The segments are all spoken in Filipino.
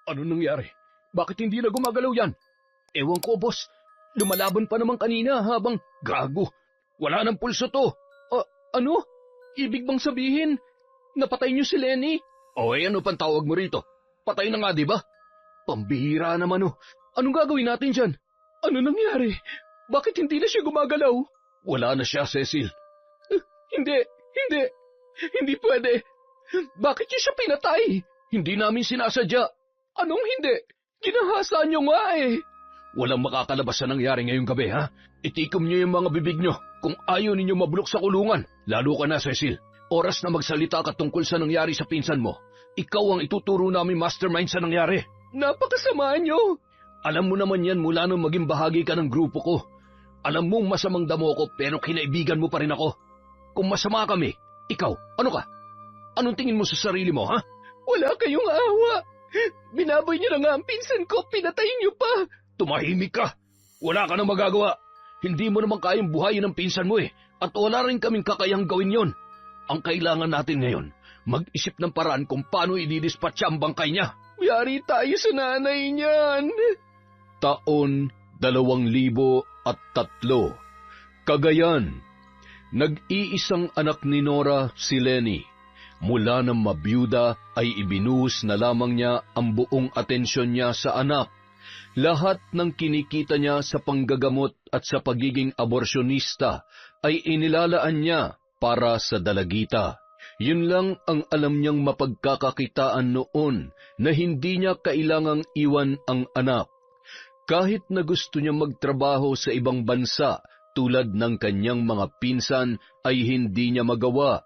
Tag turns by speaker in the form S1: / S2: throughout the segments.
S1: Ano nangyari? Bakit hindi na gumagalaw yan? Ewan ko, boss. Lumalaban pa naman kanina habang gago. Wala nang pulso to. Ano? Ibig bang sabihin, napatay niyo si Lenny? Ano pang tawag mo rito? Patay na nga, di ba? Pambihira naman oh. Anong gagawin natin dyan? Ano nangyari? Bakit hindi na siya gumagalaw? Wala na siya, Cecil. Hindi. Hindi pwede. Bakit niyo siya pinatay? Hindi namin sinasadya. Anong hindi? Ginahasa niyo nga eh. Walang makakalabas sa nangyari ngayong gabi, ha? Itikom niyo yung mga bibig niyo kung ayaw ninyo mabulok sa kulungan. Lalo ka na, Cecil. Oras na magsalita ka tungkol sa nangyari sa pinsan mo. Ikaw ang ituturo namin mastermind sa nangyari. Napakasama niyo. Alam mo naman yan mula nung maging bahagi ka ng grupo ko. Alam mong masamang damo ko pero kinaibigan mo pa rin ako. Kung masama kami, ikaw, ano ka? Anong tingin mo sa sarili mo, ha? Wala kayong awa. Binaboy niyo na nga ang pinsan ko, pinatay niyo pa. Tumahimik ka. Wala ka nang magagawa. Hindi mo naman kayang buhayin ang pinsan mo eh. At wala rin kaming kakayang gawin yon. Ang kailangan natin ngayon, mag-isip ng paraan kung paano ididispatcha ang bangkay niya. Yari tayo sa nanay niyan. Taon 2003. Cagayan. Nag-iisang anak ni Nora si Lenny. Mula ng mabiyuda ay ibinuhos na lamang niya ang buong atensyon niya sa anak. Lahat ng kinikita niya sa panggagamot at sa pagiging aborsyonista ay inilalaan niya para sa dalagita. Yun lang ang alam niyang mapagkakakitaan noon na hindi niya kailangang iwan ang anak. Kahit na gusto niya magtrabaho sa ibang bansa tulad ng kanyang mga pinsan ay hindi niya magawa.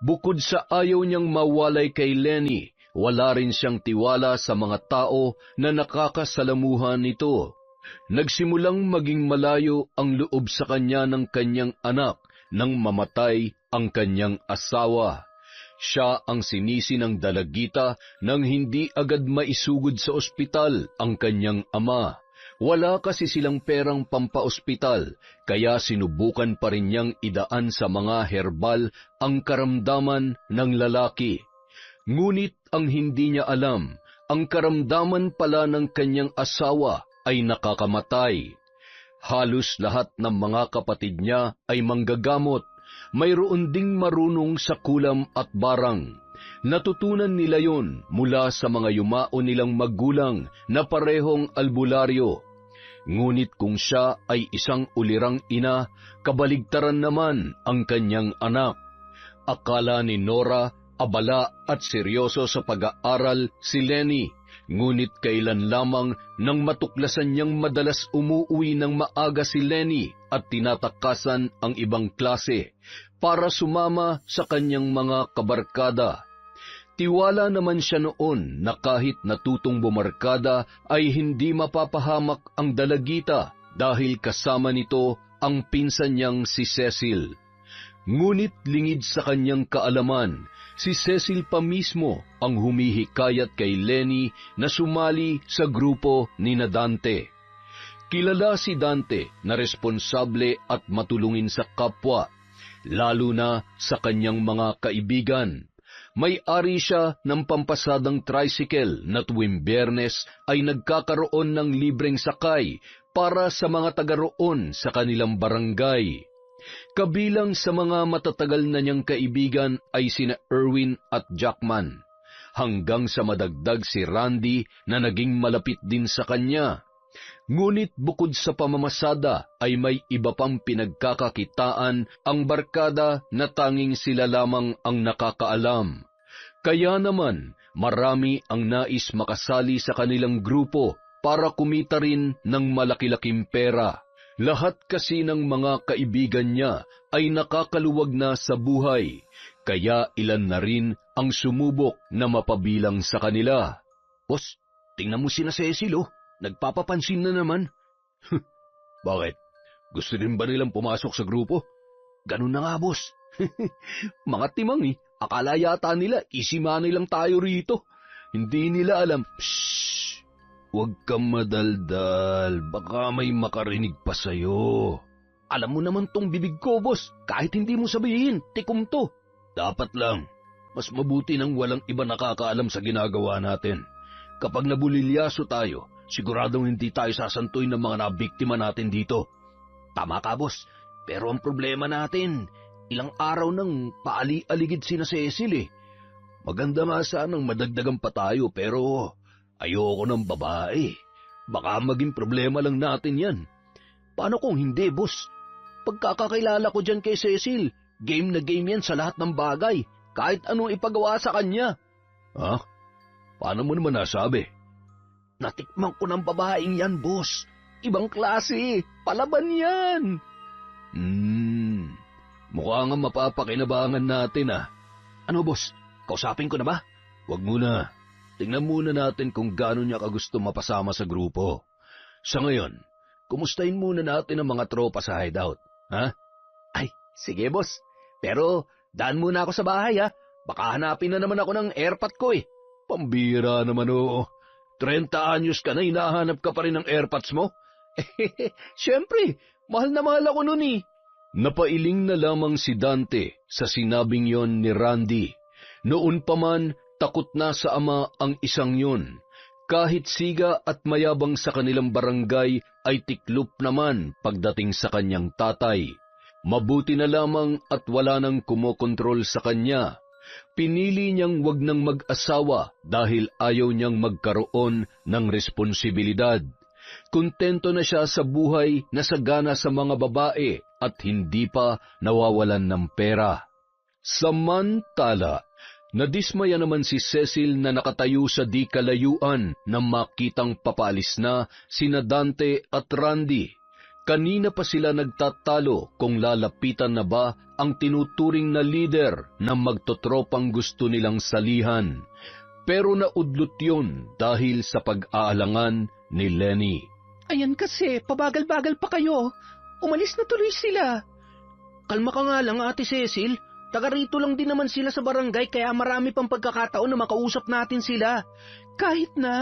S1: Bukod sa ayaw niyang mawalay kay Lenny, wala rin siyang tiwala sa mga tao na nakakasalamuhan nito. Nagsimulang maging malayo ang loob sa kanya ng kanyang anak nang mamatay ang kanyang asawa. Siya ang sinisi ng dalagita nang hindi agad maisugod sa ospital ang kanyang ama. Wala kasi silang perang pampaospital, kaya sinubukan pa rin niyang idaan sa mga herbal ang karamdaman ng lalaki. Ngunit ang hindi niya alam, ang karamdaman pala ng kanyang asawa ay nakakamatay. Halos lahat ng mga kapatid niya ay manggagamot. Mayroon ding marunong sa kulam at barang. Natutunan nila yon mula sa mga yumao nilang magulang na parehong albularyo. Ngunit kung siya ay isang ulirang ina, kabaligtaran naman ang kanyang anak. Akala ni Nora abala at seryoso sa pag-aaral si Lenny, ngunit kailan lamang nang matuklasan niyang madalas umuwi ng maaga si Lenny at tinatakasan ang ibang klase para sumama sa kanyang mga kabarkada. Tiwala naman siya noon na kahit natutong bumarkada ay hindi mapapahamak ang dalagita dahil kasama nito ang pinsan niyang si Cecil. Ngunit lingid sa kanyang kaalaman, si Cecil pa mismo ang humihikayat kay Lenny na sumali sa grupo ni Dante. Kilala si Dante na responsable at matulungin sa kapwa, lalo na sa kanyang mga kaibigan. May-ari siya ng pampasadang tricycle na tuwing Biyernes ay nagkakaroon ng libreng sakay para sa mga taga-roon sa kanilang barangay. Kabilang sa mga matatagal na niyang kaibigan ay sina Erwin at Jackman, hanggang sa madagdag si Randy na naging malapit din sa kanya. Ngunit bukod sa pamamasada ay may iba pang pinagkakakitaan ang barkada na tanging sila lamang ang nakakaalam. Kaya naman marami ang nais makasali sa kanilang grupo para kumita rin ng malaki-laking pera. Lahat kasi ng mga kaibigan niya ay nakakaluwag na sa buhay, kaya ilan na rin ang sumubok na mapabilang sa kanila. Boss, tingnan mo sina Cecil oh. Nagpapapansin na naman. Bakit? Gusto rin ba nilang pumasok sa grupo? Ganun na nga, boss. Mga timang eh. Akala yata nila isimani lang tayo rito. Hindi nila alam. Shhh! Huwag kang madaldal. Baka may makarinig pa sa'yo. Alam mo naman tong bibig ko, boss. Kahit hindi mo sabihin, tikom to. Dapat lang. Mas mabuti nang walang iba nakakaalam sa ginagawa natin. Kapag nabulilyaso tayo, siguradong hindi tayo sasantuy ng mga nabiktima natin dito. Tama ka, boss. Pero ang problema natin, ilang araw nang paali-aligid sina Cecil eh. Maganda nga sanang madagdagan pa tayo pero ayoko ng babae. Baka maging problema lang natin yan. Paano kung hindi, boss? Pagkakakilala ko dyan kay Cecil, game na game yan sa lahat ng bagay, kahit anong ipagawa sa kanya. Ha? Paano mo naman nasabi? Natikman ko ng babaeng yan, boss. Ibang klase, palaban yan. Mukha nga mapapakinabangan natin ah. Ano, boss? Kausapin ko na ba? Wag muna. Tingnan muna natin kung gaano niya kagusto mapasama sa grupo. Sa ngayon, kumustahin muna natin ang mga tropa sa hideout, ha? Ay, sige boss. Pero daan muna ako sa bahay ha. Baka hanapin na naman ako ng airpot ko eh. Pambira naman oo. 30 anyos ka na hinahanap ka pa rin ng airpods mo? Siyempre, mahal na mahal ako nun eh. Napailing na lamang si Dante sa sinabing yon ni Randy. Noon pa man, takot na sa ama ang isang yon. Kahit siga at mayabang sa kanilang barangay ay tiklop naman pagdating sa kanyang tatay. Mabuti na lamang at wala nang kumokontrol sa kanya. Pinili niyang wag nang mag-asawa dahil ayaw niyang magkaroon ng responsibilidad. Kontento na siya sa buhay na sagana sa mga babae at hindi pa nawawalan ng pera. Samantala, nadismaya naman si Cecil na nakatayo sa di kalayuan nang makitang papaalis na sina Dante at Randy. Kanina pa sila nagtatalo kung lalapitan na ba ang tinuturing na leader na magtotropang gusto nilang salihan. Pero naudlot yun dahil sa pag-aalangan ni Lenny.
S2: Ayan kasi, pabagal-bagal pa kayo. Umalis na tuloy sila. Kalma ka nga lang, Ate Cecil. Taga rito lang din naman sila sa barangay kaya marami pang pagkakataon na makausap natin sila. Kahit na,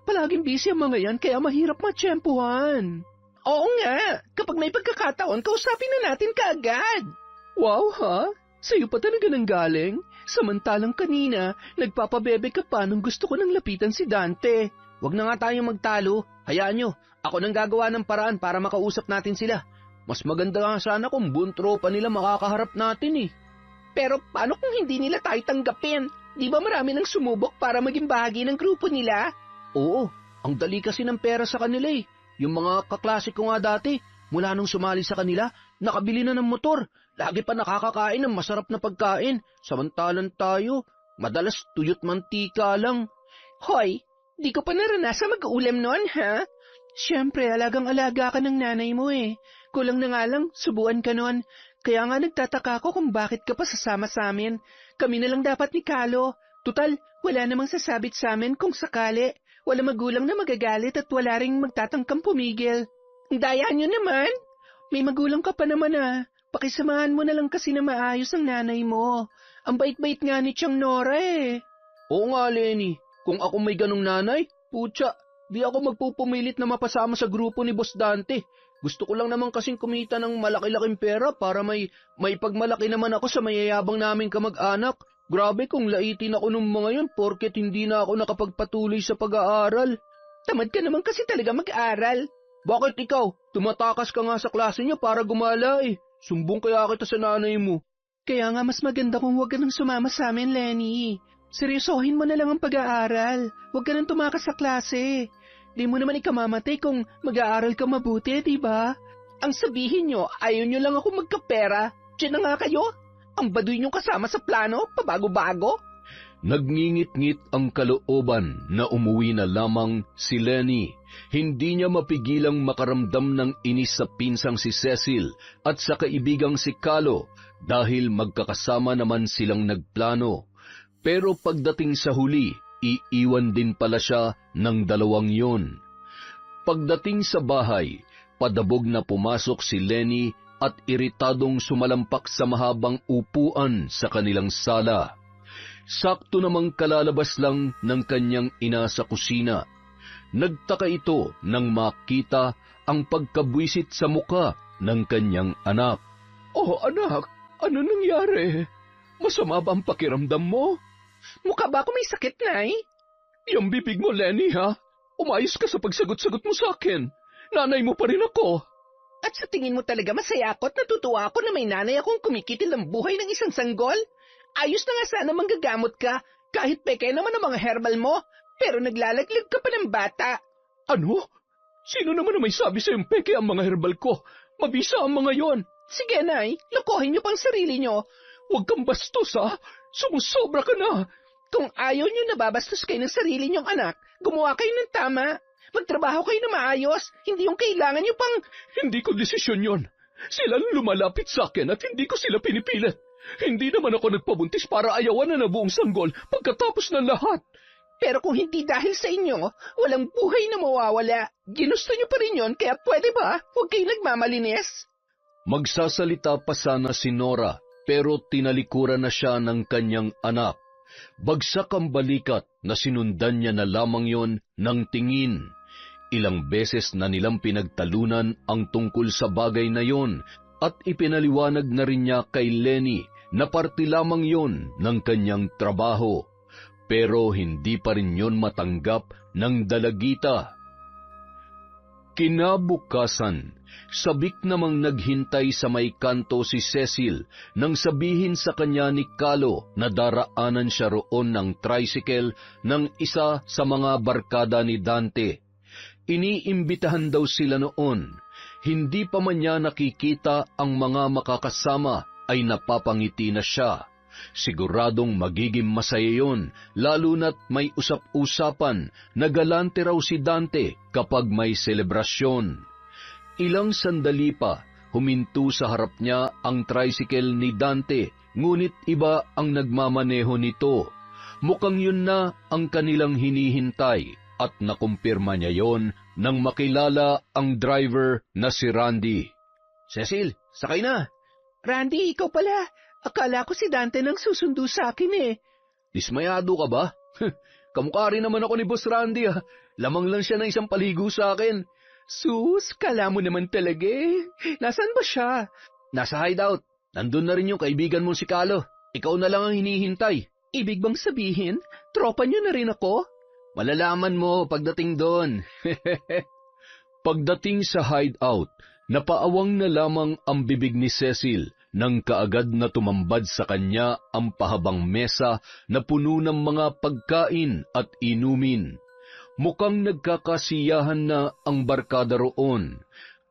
S2: palaging busy ang mga yan kaya mahirap matsyempuhan. Oo nga, kapag may pagkakataon, kausapin na natin kaagad. Wow ha? Sa'yo pa talaga nang galing? Samantalang kanina, nagpapabebe ka pa nung gusto ko nang lapitan si Dante. Wag na nga tayong magtalo. Hayaan nyo, ako nang gagawa ng paraan para makausap natin sila. Mas maganda nga sana kung buong tropa nila makakaharap natin eh. Pero paano kung hindi nila tayo tanggapin? Di ba marami nang sumubok para maging bahagi ng grupo nila? Oo, ang dali kasi ng pera sa kanila eh. Yung mga kaklase ko nga dati, mula nung sumali sa kanila, nakabili na ng motor. Lagi pa nakakakain ng masarap na pagkain. Samantalang tayo, madalas tuyot mantika lang. Hoy, di ko pa naranasan mag-ulam noon ha? Siyempre, alagang-alaga ka ng nanay mo eh. Kulang na nga lang, subuan ka noon. Kaya nga nagtataka ko kung bakit ka pa sasama sa amin. Kami na lang dapat ni Kalo. Tutal, wala namang sasabit sa amin kung sakali. Wala magulang na magagalit at wala ring magtatangkang pumigil. Daya nyo naman. May magulang ka pa naman ah. Pakisamahan mo na lang kasi na maayos ang nanay mo. Ang bait-bait nga ni Tiyang Nora eh. Oo nga, Lenny. Kung ako may ganong nanay, putya, di ako magpupumilit na mapasama sa grupo ni Boss Dante. Gusto ko lang naman kasing kumita ng malaki-laking pera para may pagmalaki naman ako sa mayayabang naming kamag-anak. Grabe kung laitin ako nung mga yun porket hindi na ako nakapagpatuloy sa pag-aaral. Tamad ka naman kasi talaga mag-aral. Bakit ikaw? Tumatakas ka nga sa klase niya para gumala eh. Sumbong kaya kita sa nanay mo. Kaya nga mas maganda kung huwag ka nang sumama sa amin, Lenny. Seryosohin mo na lang ang pag-aaral. Huwag ka nang tumakas sa klase. Di mo naman ikamamatay kung mag-aaral ka mabuti, di ba? Ang sabihin nyo, ayaw nyo lang ako magkapera. Diyan na nga kayo. Ang baduy niyong kasama sa plano, pabago-bago.
S1: Nagngingit-ngit ang kalooban na umuwi na lamang si Lenny. Hindi niya mapigilang makaramdam ng inis sa pinsang si Cecil at sa kaibigang si Kalo dahil magkakasama naman silang nagplano. Pero pagdating sa huli, iiwan din pala siya ng dalawang yon. Pagdating sa bahay, padabog na pumasok si Lenny at iritadong sumalampak sa mahabang upuan sa kanilang sala. Sakto namang kalalabas lang ng kanyang ina sa kusina. Nagtaka ito nang makita ang pagkabwisit sa muka ng kanyang anak. Oh anak, ano nangyari? Masama ba ang pakiramdam mo?
S2: Mukha ba ako may sakit, Nay?
S1: Yung bibig mo, Lenny, ha? Umayos ka sa pagsagot-sagot mo sa akin. Nanay mo pa rin ako.
S2: At sa tingin mo talaga masaya ako at natutuwa ako na may nanay akong kumikitil ng buhay ng isang sanggol? Ayos na nga sana manggagamot ka, kahit peke naman ang mga herbal mo, pero naglalaglag ka pa ng bata.
S1: Ano? Sino naman ang may sabi sa yung peke ang mga herbal ko? Mabisa ang mga yon.
S2: Sige, Nay, lokohin niyo pang sarili niyo.
S1: Huwag kang bastos, ha? Sumusobra ka na.
S2: Kung ayaw niyo nababastos kayo ng sarili niyong anak, gumawa kayo ng tama. Magtrabaho kayo na maayos, hindi yung kailangan niyo pang...
S1: Hindi ko desisyon yon. Sila lumalapit sa akin at hindi ko sila pinipilit. Hindi naman ako nagpabuntis para ayawan na buong sanggol pagkatapos ng lahat.
S2: Pero kung hindi dahil sa inyo, walang buhay na mawawala. Ginusto niyo pa rin yon, kaya pwede ba? Huwag kayo nagmamalinis.
S1: Magsasalita pa sana si Nora, pero tinalikuran na siya ng kanyang anak. Bagsak ang balikat na sinundan niya na lamang yon ng tingin. Ilang beses na nilang pinagtalunan ang tungkol sa bagay na yon at ipinaliwanag na rin niya kay Lenny na parte lamang yon ng kanyang trabaho. Pero hindi pa rin yon matanggap ng dalagita. Kinabukasan, sabik namang naghintay sa may kanto si Cecil nang sabihin sa kanya ni Kalo na daraanan siya roon ng tricycle ng isa sa mga barkada ni Dante. Iniimbitahan daw sila noon. Hindi pa man niya nakikita ang mga makakasama ay napapangiti na siya. Siguradong magiging masaya yun, lalo na't may usap-usapan na galante raw si Dante kapag may selebrasyon. Ilang sandali pa, huminto sa harap niya ang tricycle ni Dante, ngunit iba ang nagmamaneho nito. Mukhang yun na ang kanilang hinihintay at nakumpirma niya yon nang makilala ang driver na si Randy.
S2: Cecil, sakay na. Randy, ikaw pala. Akala ko si Dante nang susundo sa akin eh.
S1: Dismayado ka ba? Kamukha rin naman ako ni Boss Randy ah. Lamang lang siya ng isang paligo sa akin.
S2: Sus, kala mo naman talaga eh. Nasaan ba siya?
S1: Nasa hideout. Nandun na rin yung kaibigan mong si Kalo. Ikaw na lang ang hinihintay.
S2: Ibig bang sabihin, tropa niyo na rin ako?
S1: Malalaman mo pagdating doon. Pagdating sa hideout, napaawang na lamang ang bibig ni Cecil nang kaagad na tumambad sa kanya ang pahabang mesa na puno ng mga pagkain at inumin. Mukhang nagkakasiyahan na ang barkada roon,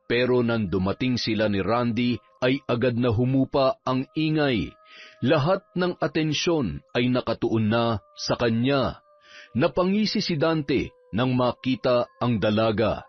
S1: pero nang dumating sila ni Randy ay agad na humupa ang ingay. Lahat ng atensyon ay nakatuon na sa kanya. Napangisi si Dante nang makita ang dalaga.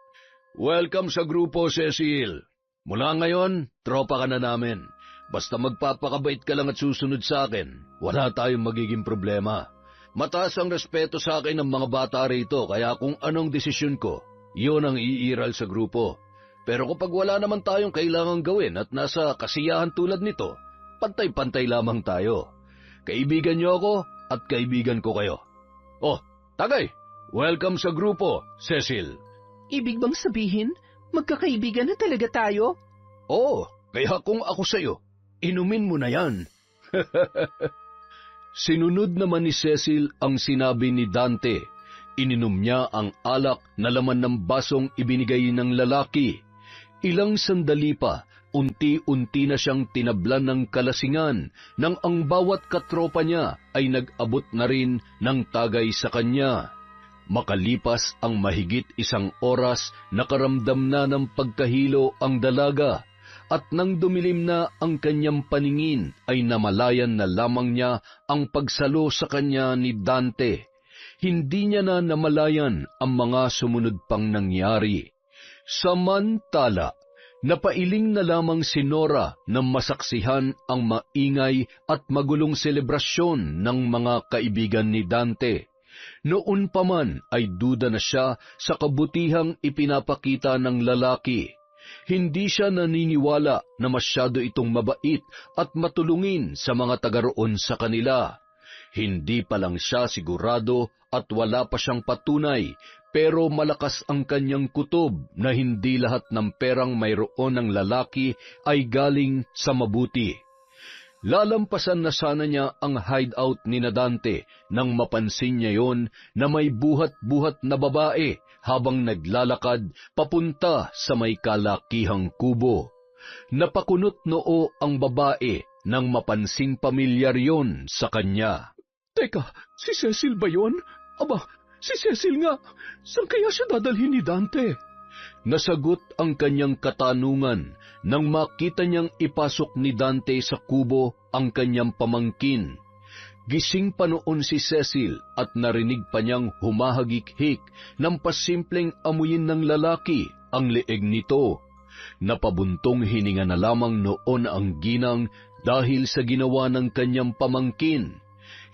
S1: Welcome sa grupo, Cecil. Mula ngayon, tropa ka na namin. Basta magpapakabait ka lang at susunod sa akin, wala tayong magiging problema. Mataas ang respeto sa akin ng mga bata rito, kaya kung anong desisyon ko, yun ang iiral sa grupo. Pero kapag wala naman tayong kailangang gawin at nasa kasiyahan tulad nito, pantay-pantay lamang tayo. Kaibigan niyo ako at kaibigan ko kayo. Oh, tagay! Welcome sa grupo, Cecil.
S2: Ibig bang sabihin, magkakaibigan na talaga tayo?
S1: Oo, kaya kung ako sa'yo, inumin mo na yan. Sinunod naman ni Cecil ang sinabi ni Dante. Ininom niya ang alak na laman ng basong ibinigay ng lalaki. Ilang sandali pa, unti-unti na siyang tinablan ng kalasingan nang ang bawat katropa niya ay nag-abot na rin ng tagay sa kanya. Makalipas ang mahigit 1 oras, nakaramdam na ng pagkahilo ang dalaga. At nang dumilim na ang kanyang paningin, ay namalayan na lamang niya ang pagsalo sa kanya ni Dante. Hindi niya na namalayan ang mga sumunod pang nangyari. Samantala, napailing na lamang si Nora na masaksihan ang maingay at magulong selebrasyon ng mga kaibigan ni Dante. Noon pa man ay duda na siya sa kabutihang ipinapakita ng lalaki. Hindi siya naniniwala na masyado itong mabait at matulungin sa mga taga-roon sa kanila. Hindi pa lang siya sigurado at wala pa siyang patunay, pero malakas ang kanyang kutob na hindi lahat ng perang mayroon ng lalaki ay galing sa mabuti. Lalampasan na sana niya ang hideout ni na Dante nang mapansin niya yon na may buhat-buhat na babae habang naglalakad papunta sa may kalakihang kubo. Napakunot noo ang babae nang mapansing pamilyar yon sa kanya.
S2: Teka, si Cecil ba yon? Aba, si Cecil nga. Saan kaya siya dadalhin ni Dante?
S1: Nasagot ang kanyang katanungan nang makita niyang ipasok ni Dante sa kubo ang kanyang pamangkin. Gising pa noon si Cecil at narinig pa niyang humahagik-hik ng pasimpleng amuyin ng lalaki ang leeg nito. Napabuntong hininga na lamang noon ang ginang dahil sa ginawa ng kanyang pamangkin.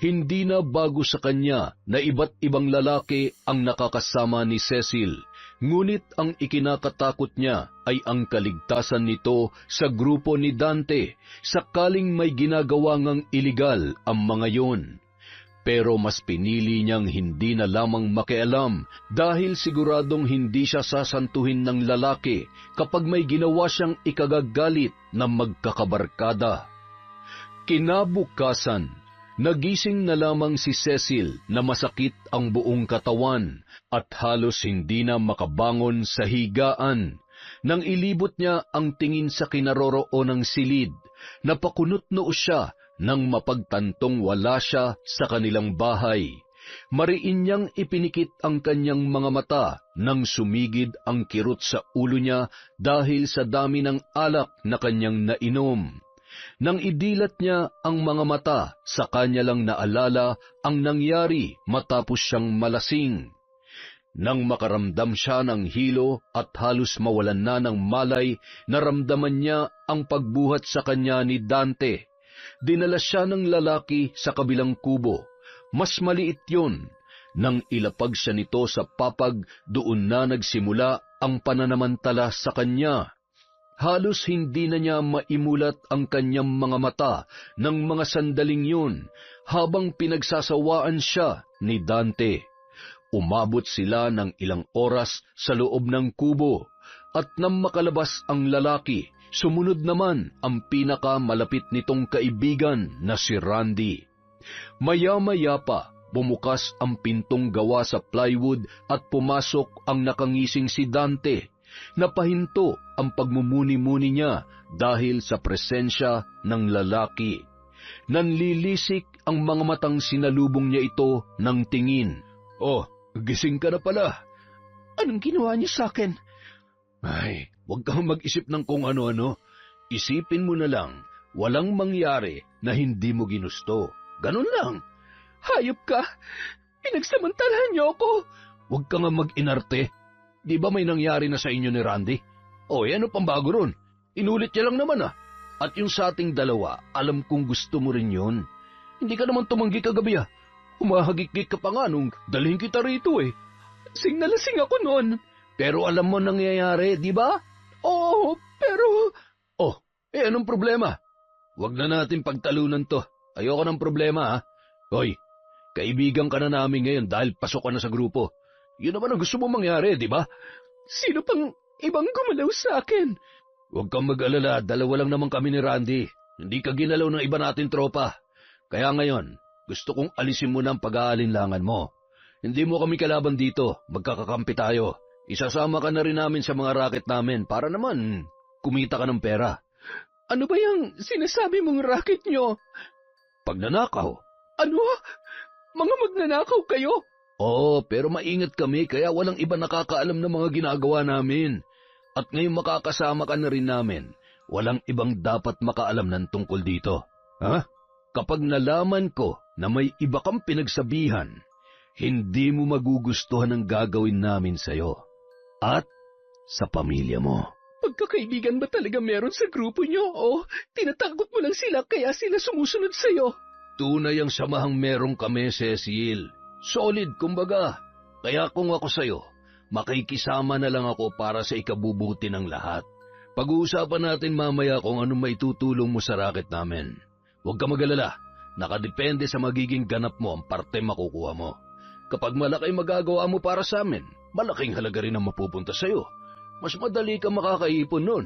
S1: Hindi na bago sa kanya na iba't ibang lalaki ang nakakasama ni Cecil, ngunit ang ikinakatakot niya ay ang kaligtasan nito sa grupo ni Dante sakaling may ginagawa ngang iligal ang mga yon. Pero mas pinili niyang hindi na lamang makialam dahil siguradong hindi siya sasantuhin ng lalaki kapag may ginawa siyang ikagagalit na magkakabarkada. Kinabukasan, nagising na lamang si Cecil na masakit ang buong katawan at halos hindi na makabangon sa higaan. Nang ilibot niya ang tingin sa kinaroroonang silid, napakunot noo siya nang mapagtantong wala siya sa kanilang bahay. Mariin niyang ipinikit ang kanyang mga mata nang sumigid ang kirot sa ulo niya dahil sa dami ng alak na kanyang nainom. Nang idilat niya ang mga mata, sa kanya lang naalala ang nangyari matapos siyang malasing. Nang makaramdam siya ng hilo at halos mawalan na ng malay, naramdaman niya ang pagbuhat sa kanya ni Dante. Dinala siya ng lalaki sa kabilang kubo. Mas maliit yon. Nang ilapag siya nito sa papag, doon na nagsimula ang pananamantala sa kanya. Halos hindi na niya maimulat ang kanyang mga mata ng mga sandaling yun habang pinagsasawaan siya ni Dante. Umabot sila ng ilang oras sa loob ng kubo at nang makalabas ang lalaki, sumunod naman ang pinakamalapit nitong kaibigan na si Randy. Maya-maya pa, bumukas ang pintong gawa sa plywood at pumasok ang nakangising si Dante. Napahinto ang pagmumuni-muni niya dahil sa presensya ng lalaki. Nanlilisik ang mga matang sinalubong niya ito ng tingin. "Oh, gising ka na pala."
S2: Anong ginawa niyo sa akin?
S1: "Ay, huwag kang mag-isip ng kung ano-ano. Isipin mo na lang, walang mangyari na hindi mo ginusto. Ganun lang."
S2: Hayop ka! Pinagsamantalahan niyo ako!
S1: "Huwag ka nga mag-inarte. Di ba may nangyari na sa inyo ni Randy? O, ano pang bago ron? Inulit niya lang naman ah. At yung sa ating dalawa, alam kong gusto mo rin yun. Hindi ka naman tumanggi kagabi ah. Humahagik-gik ka pa nga nung dalhin kita rito eh.
S2: Lasing na lasing ako noon.
S1: Pero alam mo nangyayari, di ba?
S2: Oo, pero...
S1: Oh, anong problema? Huwag na natin pagtalunan to. Ayoko ng problema ha. Hoy, kaibigan ka na namin ngayon dahil pasok ka na sa grupo. Yun naman ang gusto mo mangyari, di ba?
S2: Sino pang ibang gumalaw sa akin?
S1: Huwag kang mag-alala, dalawa lang naman kami ni Randy. Hindi ka ginalaw ng iba nating tropa. Kaya ngayon, gusto kong alisin mo na ang pag-aalinlangan mo. Hindi mo kami kalaban dito, magkakakampi tayo. Isasama ka na rin namin sa mga racket namin para naman kumita ka ng pera.
S2: Ano ba yung sinasabi mong racket nyo?
S1: Pagnanakaw.
S2: Ano? Mga magnanakaw kayo?
S1: Oo, pero maingat kami kaya walang iba nakakaalam ng mga ginagawa namin. At ngayon makakasama ka na rin namin. Walang ibang dapat makaalam ng tungkol dito. Ha? Kapag nalaman ko na may iba kang pinagsabihan, hindi mo magugustuhan ang gagawin namin sa'yo. At sa pamilya mo.
S2: Pagkakaibigan ba talaga meron sa grupo nyo? O tinatakot mo lang sila kaya sila sumusunod sa'yo?
S1: Tunay ang samahang meron kami, Cecil. Solid, kumbaga. Kaya kung ako sa'yo, makikisama na lang ako para sa ikabubuti ng lahat. Pag-uusapan natin mamaya kung anong maitutulong mo sa racket namin. Huwag ka mag-alala. Nakadepende sa magiging ganap mo ang parte makukuha mo. Kapag malaki magagawa mo para sa amin, malaking halaga rin ang mapupunta sa'yo. Mas madali ka makakaipon nun.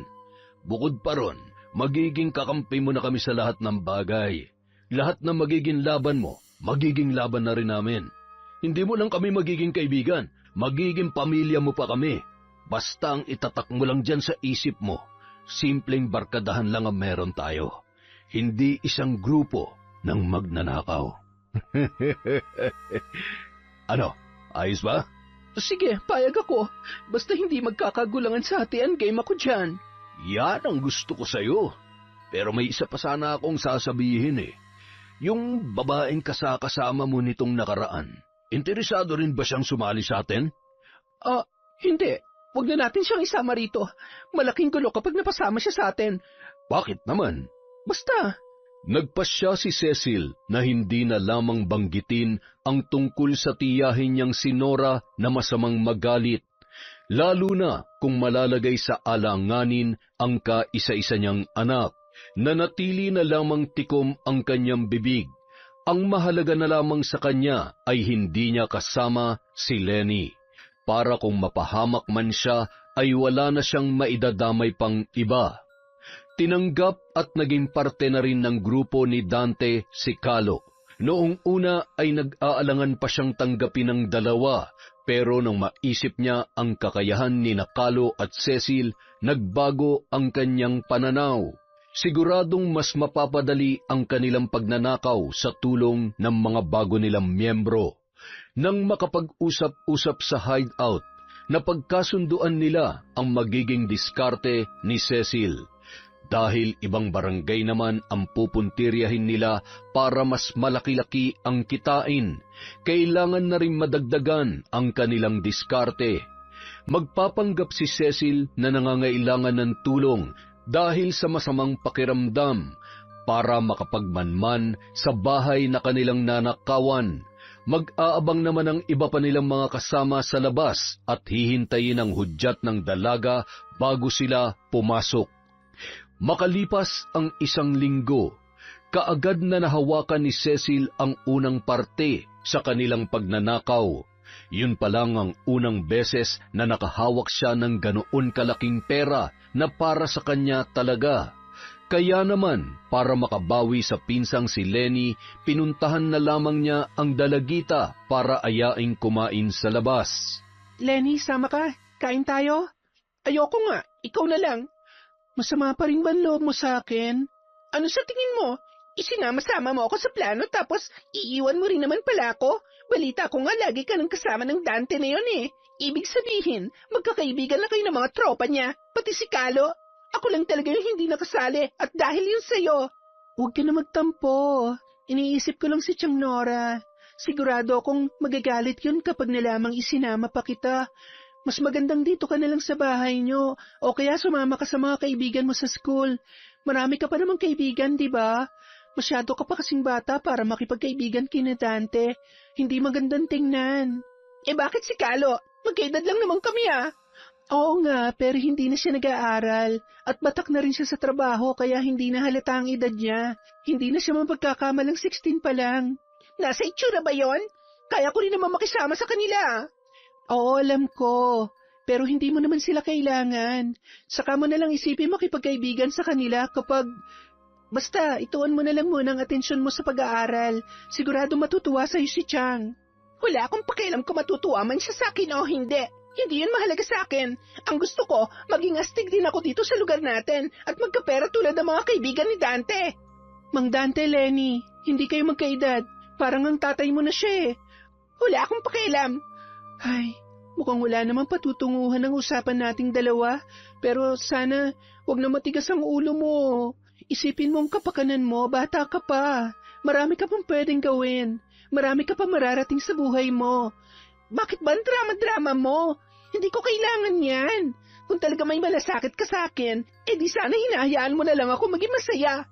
S1: Bukod pa ron, Magiging kakampi mo na kami sa lahat ng bagay. Lahat na magiging laban mo, magiging laban na rin namin. Hindi mo lang kami magiging kaibigan, magiging pamilya mo pa kami. Basta ang itatak mo lang dyan sa isip mo, simpleng barkadahan lang ang meron tayo. Hindi isang grupo ng magnanakaw. Ano, ayos ba?
S2: Sige, payag ako. Basta hindi magkakagulangan sa hatian game ako dyan.
S1: Yan ang gusto ko sa'yo. Pero may isa pa sana akong sasabihin eh. Yung babaeng kasama mo nitong nakaraan, interesado rin ba siyang sumali sa atin?
S2: Hindi. Huwag na natin siyang isama rito. Malaking gulo kapag napasama siya sa atin.
S1: Bakit naman?
S2: Basta.
S1: Nagpasya si Cecil na hindi na lamang banggitin ang tungkol sa tiyahin niyang si Nora na masamang magalit, lalo na kung malalagay sa alanganin ang kaisa-isa niyang anak. Nanatili na lamang tikom ang kanyang bibig. Ang mahalaga na lamang sa kanya ay hindi niya kasama si Lenny. Para kung mapahamak man siya ay wala na siyang maidadamay pang iba. Tinanggap at naging parte na rin ng grupo ni Dante si Calo. Noong una ay nag-aalangan pa siyang tanggapin ng dalawa, pero nang maisip niya ang kakayahan ni Calo at Cecil, nagbago ang kanyang pananaw. Siguradong mas mapapadali ang kanilang pagnanakaw sa tulong ng mga bago nilang miyembro. Nang makapag-usap-usap sa hideout, napagkasunduan nila ang magiging diskarte ni Cecil. Dahil ibang barangay naman ang pupuntiryahin nila para mas malaki-laki ang kitain, kailangan na rin madagdagan ang kanilang diskarte. Magpapanggap si Cecil na nangangailangan ng tulong dahil sa masamang pakiramdam para makapagmanman sa bahay na kanilang nanakawan. Mag-aabang naman ang iba pa nilang mga kasama sa labas at hihintayin ang hudyat ng dalaga bago sila pumasok. Makalipas ang 1 linggo, kaagad na nahawakan ni Cecil ang unang parte sa kanilang pagnanakaw. Yun pa lang ang unang beses na nakahawak siya ng ganoon kalaking pera na para sa kanya talaga. Kaya naman, para makabawi sa pinsang si Lenny, pinuntahan na lamang niya ang dalagita para ayaing kumain sa labas.
S2: Lenny, sama ka. Kain tayo. Ayoko nga. Ikaw na lang. Masama pa rin ba ang loob mo sa akin? Ano sa tingin mo? Isinama-sama mo ako sa plano tapos iiwan mo rin naman pala ako? Balita ko nga lagi ka nang kasama ng Dante na yun eh. Ibig sabihin, magkakaibigan na kayo ng mga tropa niya, pati si Calo. Ako lang talaga yung hindi nakasali at dahil yun sa'yo. Huwag ka na magtampo. Iniisip ko lang si Tiyang Nora. Sigurado akong magagalit yun kapag nalamang isinama pa kita. Mas magandang dito ka na lang sa bahay nyo o kaya sumama ka sa mga kaibigan mo sa school. Marami ka pa namang kaibigan, di ba? Masyado ka pa kasing bata para makipagkaibigan kina Dante. Hindi magandang tingnan. Bakit si Calo? Magkaedad lang naman kami ah. Oo nga, pero hindi na siya nag-aaral at batak na rin siya sa trabaho kaya hindi na halata ang edad niya. Hindi na siya mapagkakamalang 16 pa lang. Nasa itsura ba yon? Kaya ko rin naman makisama sa kanila. Oo, alam ko. Pero hindi mo naman sila kailangan. Saka mo na lang isipin makipagkaibigan sa kanila kapag... Basta, ituon mo na lang muna ang atensyon mo sa pag-aaral. Sigurado matutuwa sa'yo si Chang. Wala akong pakialam kung matutuwa man siya sa akin o hindi. Hindi yun mahalaga sa akin. Ang gusto ko, maging astig din ako dito sa lugar natin at magkapera tulad ng mga kaibigan ni Dante. Mang Dante, Lenny, hindi kayo magkaedad. Parang ang tatay mo na siya eh. Wala akong pakialam. Ay, mukhang wala namang patutunguhan ang usapan nating dalawa. Pero sana, wag na matigas ang ulo mo. Isipin mo ang kapakanan mo, bata ka pa. Marami ka pang pwedeng gawin. Marami ka pa mararating sa buhay mo. Bakit ba ang drama-drama mo? Hindi ko kailangan yan. Kung talaga may malasakit ka sa akin, di sana hinahayaan mo na lang ako maging masaya.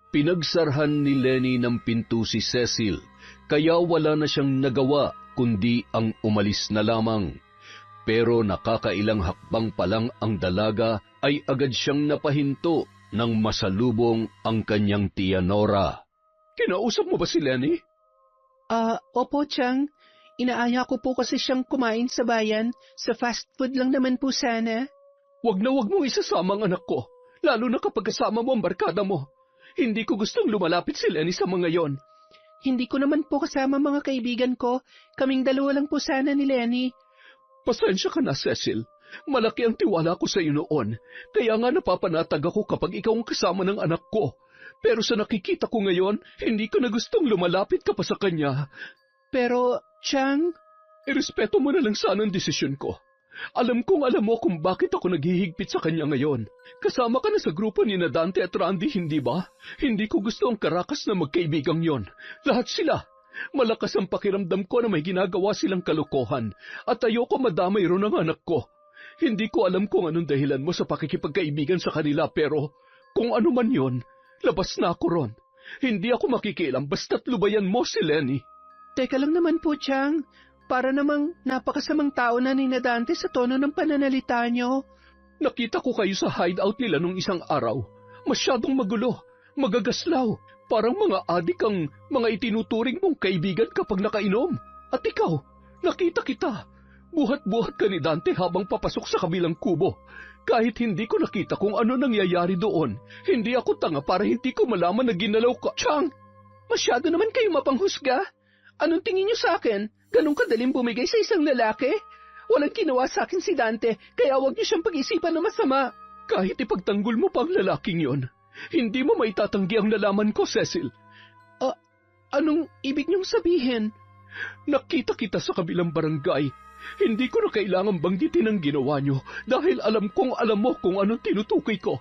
S1: Pinagsarhan ni Lenny ng pinto si Cecil, kaya wala na siyang nagawa kundi ang umalis na lamang. Pero nakakailang hakbang pa lang ang dalaga ay agad siyang napahinto nang masalubong ang kanyang tiya Nora. Kinausap mo ba si Lenny?
S2: Opo, Chang. Inaaya ko po kasi siyang kumain sa bayan. Sa fast food lang naman po sana.
S1: Wag na wag mong isasama ang anak ko. lalo na kapag kasama mo ang barkada mo. Hindi ko gustong lumalapit si Lenny sa mga yon.
S2: Hindi ko naman po kasama mga kaibigan ko. Kaming dalawa lang po sana ni Lenny.
S1: Pasensya ka na, Cecil. Malaki ang tiwala ko sa iyo noon. Kaya nga napapanatag ako kapag ikaw ang kasama ng anak ko. Pero sa nakikita ko ngayon, hindi ko na gustong lumalapit ka pa sa kanya.
S2: Pero, Chang,
S1: Irespeto mo na lang sana ang desisyon ko. Alam mo kung bakit ako naghihigpit sa kanya ngayon. Kasama ka na sa grupo ni na Dante at Randy, hindi ba? Hindi ko gusto ang karakas na magkaibigang yon. Lahat sila. Malakas ang pakiramdam ko na may ginagawa silang kalokohan at ayoko madamay ron ang anak ko. Hindi ko alam kung anong dahilan mo sa pakikipagkaibigan sa kanila, pero kung ano man yon, labas na ako ron. Hindi ako makikialam basta't lubayan mo si Lenny.
S2: Teka lang naman po, Chang. Para namang napakasamang tao na ni na Dante sa tono ng pananalita nyo.
S1: Nakita ko kayo sa hideout nila nung isang araw. Masyadong magulo, magagaslaw. Parang mga adik ang mga itinuturing mong kaibigan kapag nakainom. At ikaw, nakita kita. Buhat-buhat ka ni Dante habang papasok sa kabilang kubo. Kahit hindi ko nakita kung ano nangyayari doon, hindi ako tanga para hindi ko malaman na ginalaw ka.
S2: Chang, masyado naman kayo mapanghusga. Anong tingin niyo sa akin? Ganun kadaling bumigay sa isang lalaki? Walang ginawa sa akin si Dante, kaya huwag niyo siyang pag-isipan na masama.
S1: Kahit ipagtanggol mo pa ang lalaking yon, hindi mo maitatanggi ang nalaman ko, Cecil.
S2: Anong ibig niyong sabihin?
S1: Nakita kita sa kabilang barangay. Hindi ko na kailangan banggitin ang ginawa niyo dahil alam mo kung anong tinutukoy ko.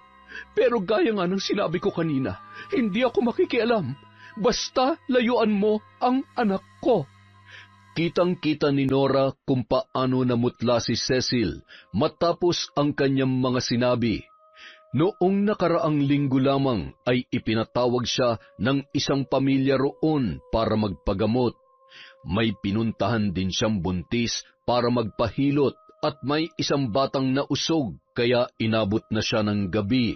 S1: Pero gaya nga ng sinabi ko kanina, hindi ako makikialam. Basta layuan mo ang anak ko. Kitang-kita ni Nora kung paano namutla si Cecil matapos ang kanyang mga sinabi. Noong nakaraang linggo lamang ay ipinatawag siya ng isang pamilya roon para magpagamot. May pinuntahan din siyang buntis para magpahilot at may isang batang nausog kaya inabot na siya ng gabi.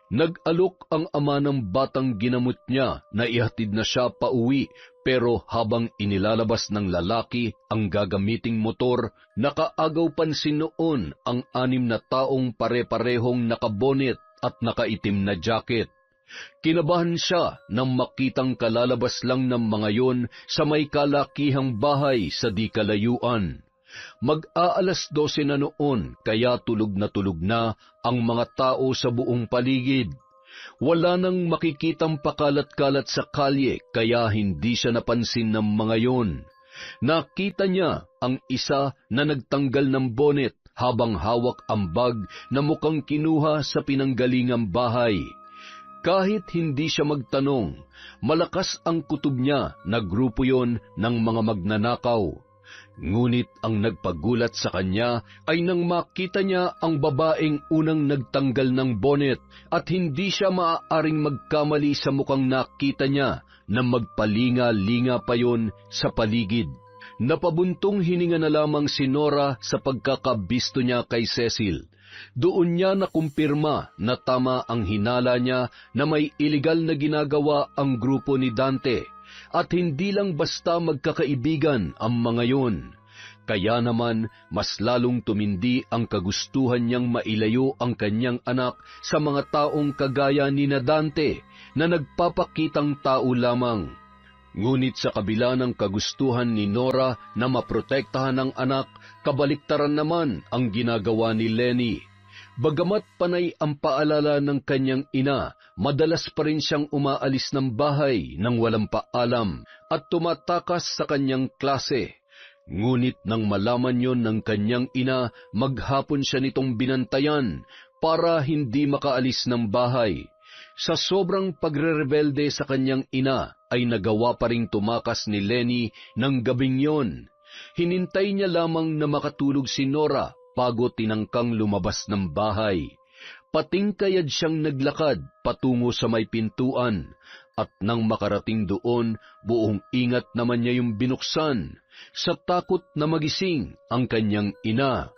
S1: Nag-alok ang ama ng batang ginamot niya na ihatid na siya pauwi, pero habang inilalabas ng lalaki ang gagamiting motor, nakaagaw pansin noon ang 6 na taong pare-parehong nakabonet at nakaitim na jacket. Kinabahan siya nang makitang kalalabas lang ng mga yon sa may kalakihang bahay sa di kalayuan. Mag-aalas 12 na noon kaya tulog na ang mga tao sa buong paligid. Wala nang makikitang pakalat-kalat sa kalye kaya hindi siya napansin ng mga yon. Nakita niya ang isa na nagtanggal ng bonnet habang hawak ang bag na mukhang kinuha sa pinanggalingang bahay. Kahit hindi siya magtanong, malakas ang kutob niya na grupo yon ng mga magnanakaw. Ngunit ang nagpagulat sa kanya ay nang makita niya ang babaeng unang nagtanggal ng bonnet at hindi siya maaaring magkamali sa mukhang nakita niya na magpalinga-linga pa yon sa paligid. Napabuntong hininga na lamang si Nora sa pagkakabisto niya kay Cecil. Doon niya nakumpirma na tama ang hinala niya na may iligal na ginagawa ang grupo ni Dante. At hindi lang basta magkakaibigan ang mga yon. Kaya naman, mas lalong tumindi ang kagustuhan niyang mailayo ang kanyang anak sa mga taong kagaya ni na Dante na nagpapakitang tao lamang. Ngunit sa kabila ng kagustuhan ni Nora na maprotektahan ang anak, kabaliktaran naman ang ginagawa ni Lenny. Bagamat panay ang paalala ng kanyang ina, madalas pa rin siyang umaalis ng bahay nang walang paalam at tumatakas sa kanyang klase. Ngunit nang malaman yon ng kanyang ina, maghapon siya nitong binantayan para hindi makaalis ng bahay. Sa sobrang pagrerebelde sa kanyang ina, ay nagawa pa ring tumakas ni Lenny ng gabing yon. Hinintay niya lamang na makatulog si Nora bago tinangkang lumabas ng bahay. Patingkayad siyang naglakad patungo sa may pintuan, at nang makarating doon, buong ingat naman niya yung binuksan, sa takot na magising ang kanyang ina.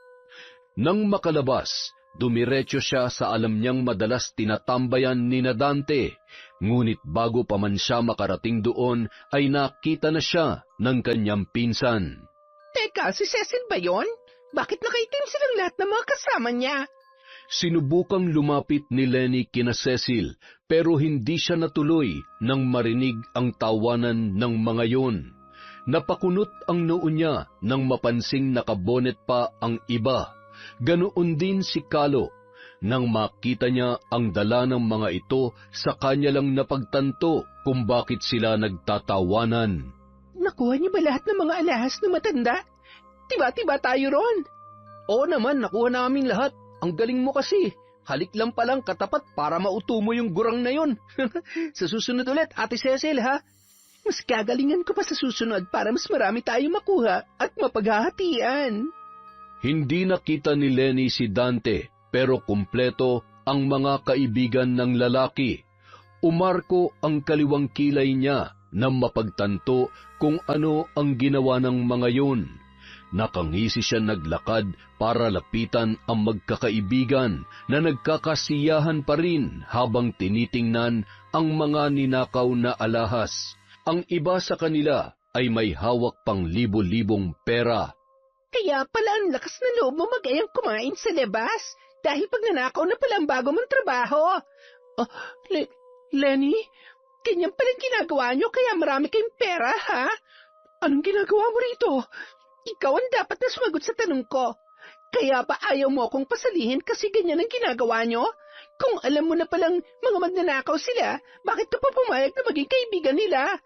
S1: Nang makalabas, dumiretso siya sa alam niyang madalas tinatambayan ni na Dante, ngunit bago pa man siya makarating doon, ay nakita na siya ng kanyang pinsan.
S2: Teka, si Cecil ba yun? Bakit nakaitim silang lahat ng mga kasama niya?
S1: Sinubukang lumapit ni Lenny kina Cecil pero hindi siya natuloy nang marinig ang tawanan ng mga yon. Napakunot ang noo niya nang mapansing nakabonet pa ang iba. Ganoon din si Kalo. Nang makita niya ang dala ng mga ito, sa kanya lang napagtanto kung bakit sila nagtatawanan.
S2: Nakuha niyo ba lahat ng mga alahas na matanda? Tiba-tiba tayo ron. Oo naman, nakuha namin lahat. Ang galing mo kasi. Halik lang palang katapat para mauto mo yung gurang na yon. Sa susunod ulit, Ate Cecil, ha? Mas gagalingan ko pa sa susunod para mas marami tayong makuha at mapaghahatian.
S1: Hindi nakita ni Lenny si Dante, pero kumpleto ang mga kaibigan ng lalaki. Umarko ang kaliwang kilay niya na mapagtanto kung ano ang ginawa ng mga yun. Nakangisi siya naglakad para lapitan ang magkakaibigan na nagkakasiyahan pa rin habang tinitingnan ang mga ninakaw na alahas. Ang iba sa kanila ay may hawak pang libo-libong pera.
S2: Kaya pala ang lakas na loob mo mag-ayang kumain sa labas dahil pag nanakaw na pala ang bago mong trabaho. Lenny, ganyan palang ginagawa nyo kaya marami kayong pera, ha? Anong ginagawa mo rito? Ikaw ang dapat na sumagot sa tanong ko. Kaya ba ayaw mo akong pasalihin kasi ganyan ang ginagawa nyo? Kung alam mo na palang mga magnanakaw sila, bakit ka pa pumayag na maging kaibigan nila?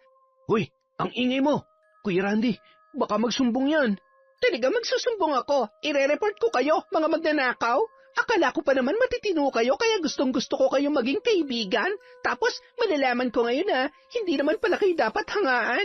S2: Hoy, ang ingay mo. Kuya Randy, baka magsumbong yan. Talaga magsusumbong ako. Ire-report ko kayo, mga magnanakaw. Akala ko pa naman matitino kayo kaya gustong-gusto ko kayong maging kaibigan. Tapos malalaman ko ngayon na hindi naman pala kayo dapat hangaan.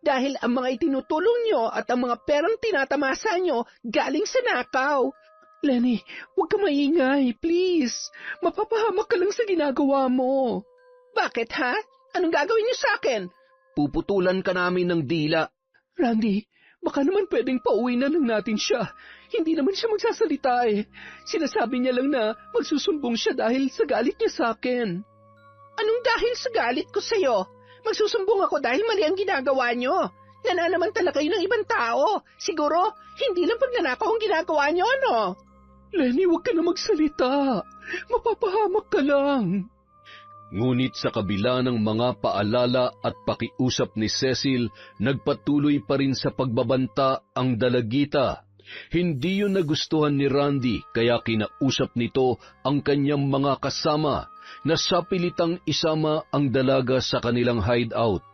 S2: Dahil ang mga itinutulong nyo at ang mga perang tinatamasa nyo galing sa nakaw. Lenny, huwag ka maingay, please. Mapapahamak ka lang sa ginagawa mo. Bakit, ha? Anong gagawin nyo sa akin? Puputulan ka namin ng dila. Randy, baka naman pwedeng pauwi na lang natin siya. Hindi naman siya magsasalita eh. Sinasabi niya lang na magsusumbong siya dahil sa galit niya sa akin. Anong dahil sa galit ko sa'yo? Magsusumbong ako dahil mali ang ginagawa nyo. Nananamantala kayo ng ibang tao. Siguro, hindi lang pagnanakaw ang ginagawa nyo, ano? Lenny, huwag ka na magsalita. Mapapahamak ka lang.
S1: Ngunit sa kabila ng mga paalala at pakiusap ni Cecil, nagpatuloy pa rin sa pagbabanta ang dalagita. Hindi yun nagustuhan ni Randy kaya kinausap nito ang kanyang mga kasama na sapilitang isama ang dalaga sa kanilang hideout.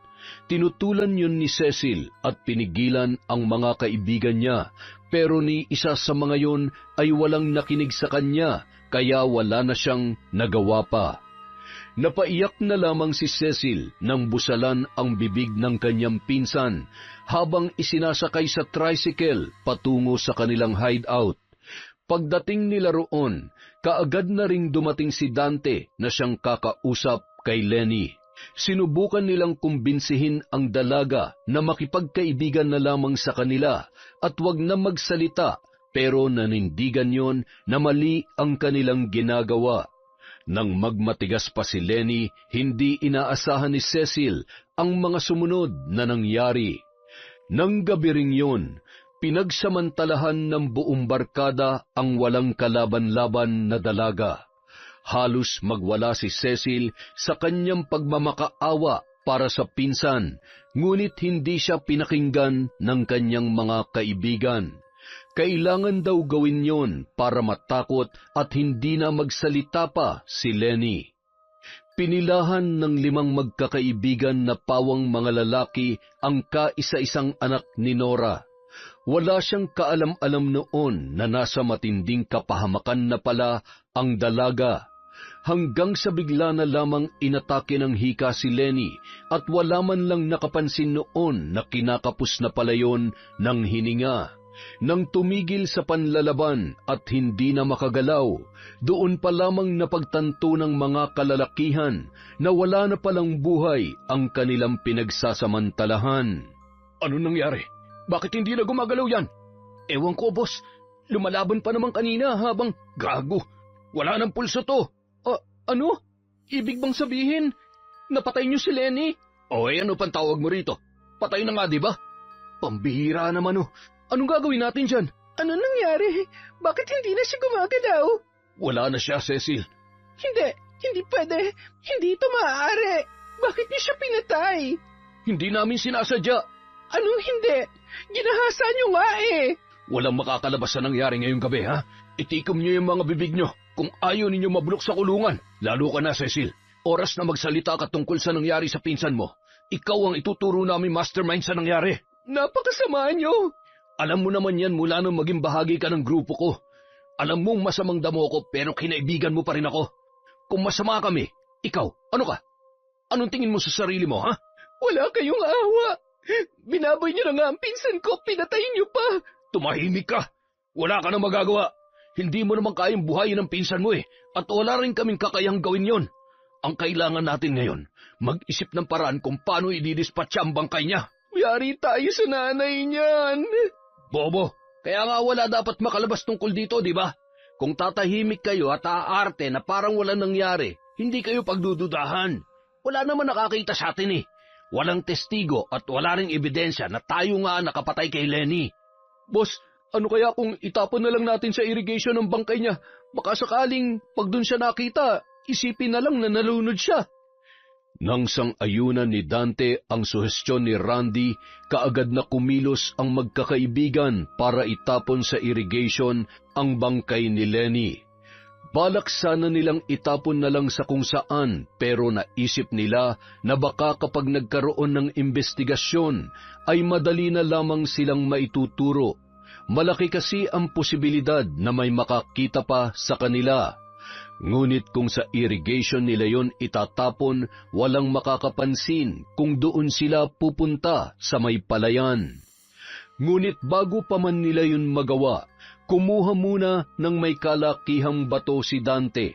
S1: Tinutulan yun ni Cecil at pinigilan ang mga kaibigan niya, pero ni isa sa mga yun ay walang nakinig sa kanya kaya wala na siyang nagawa pa. Napaiyak na lamang si Cecil nang busalan ang bibig ng kanyang pinsan habang isinasakay sa tricycle patungo sa kanilang hideout. Pagdating nila roon, kaagad na ring dumating si Dante na siyang kakausap kay Lenny. Sinubukan nilang kumbinsihin ang dalaga na makipagkaibigan na lamang sa kanila at wag na magsalita, pero nanindigan yon na mali ang kanilang ginagawa. Nang magmatigas pa si Lenny, hindi inaasahan ni Cecil ang mga sumunod na nangyari. Nang gabi ring yun, pinagsamantalahan ng buong barkada ang walang kalaban-laban na dalaga. Halos magwala si Cecil sa kanyang pagmamakaawa para sa pinsan, ngunit hindi siya pinakinggan ng kanyang mga kaibigan. Kailangan daw gawin yon para matakot at hindi na magsalita pa si Lenny. Pinilahan ng 5 magkakaibigan na pawang mga lalaki ang kaisa-isang anak ni Nora. Wala siyang kaalam-alam noon na nasa matinding kapahamakan na pala ang dalaga. Hanggang sa bigla na lamang inatake ng hika si Lenny at wala man lang nakapansin noon na kinakapos na pala yon ng hininga. Nang tumigil sa panlalaban at hindi na makagalaw, doon pa lamang napagtanto ng mga kalalakihan na wala na palang buhay ang kanilang pinagsasamantalahan. Ano nangyari? Bakit hindi na gumagalaw yan? Ewan ko, boss. Lumalaban pa naman kanina habang gago. Wala nang pulso to. Ano? Ibig bang sabihin, napatay niyo si Lenny? O ano pang tawag mo rito? Patay na nga, di ba? Pambihira naman. Anong gagawin natin dyan? Ano nangyari? Bakit hindi na siya gumagalaw? Wala na siya, Cecil.
S2: Hindi pwede. Hindi ito maaari. Bakit niyo siya pinatay?
S1: Hindi namin sinasadya.
S2: Anong hindi? Ginahasa niyo nga eh.
S1: Walang makakalabas sa nangyari ngayong gabi, ha? Itikom niyo yung mga bibig niyo kung ayaw ninyo mabulok sa kulungan. Lalo ka na, Cecil. Oras na magsalita ka tungkol sa nangyari sa pinsan mo. Ikaw ang ituturo namin mastermind sa nangyari.
S2: Napakasama niyo.
S1: Alam mo naman yan mula nung maging bahagi ka ng grupo ko. Alam mong masamang damo ko pero kinaibigan mo pa rin ako. Kung masama kami, ikaw, ano ka? Anong tingin mo sa sarili mo, ha?
S2: Wala kayong awa. Binaboy niyo na nga ang pinsan ko, pinatay niyo pa.
S1: Tumahimik ka. Wala ka nang magagawa. Hindi mo naman kayang buhayin ang pinsan mo at wala rin kaming kakayang gawin yon. Ang kailangan natin ngayon, mag-isip ng paraan kung paano ididispatcha ang bangkay niya.
S2: Yari tayo sa nanay niyan.
S1: Bobo, kaya nga wala dapat makalabas tungkol dito, di ba? Kung tatahimik kayo at aarte na parang wala nangyari, hindi kayo pagdududahan. Wala naman nakakita sa atin Walang testigo at wala ring ebidensya na tayo nga nakapatay kay Lenny.
S2: Boss, ano kaya kung itapon na lang natin sa irrigation ng bangkay niya? Baka sakaling pag dun siya nakita, isipin na lang na nalunod siya.
S1: Nang sang-ayunan ni Dante ang suhestyon ni Randy, kaagad na kumilos ang magkakaibigan para itapon sa irrigation ang bangkay ni Lenny. Balak sana nilang itapon na lang sa kung saan pero naisip nila na baka kapag nagkaroon ng investigasyon ay madali na lamang silang maituturo. Malaki kasi ang posibilidad na may makakita pa sa kanila. Ngunit kung sa irrigation nila yon itatapon, walang makakapansin kung doon sila pupunta sa may palayan. Ngunit bago pa man nila yun magawa, kumuha muna ng may kalakihang bato si Dante.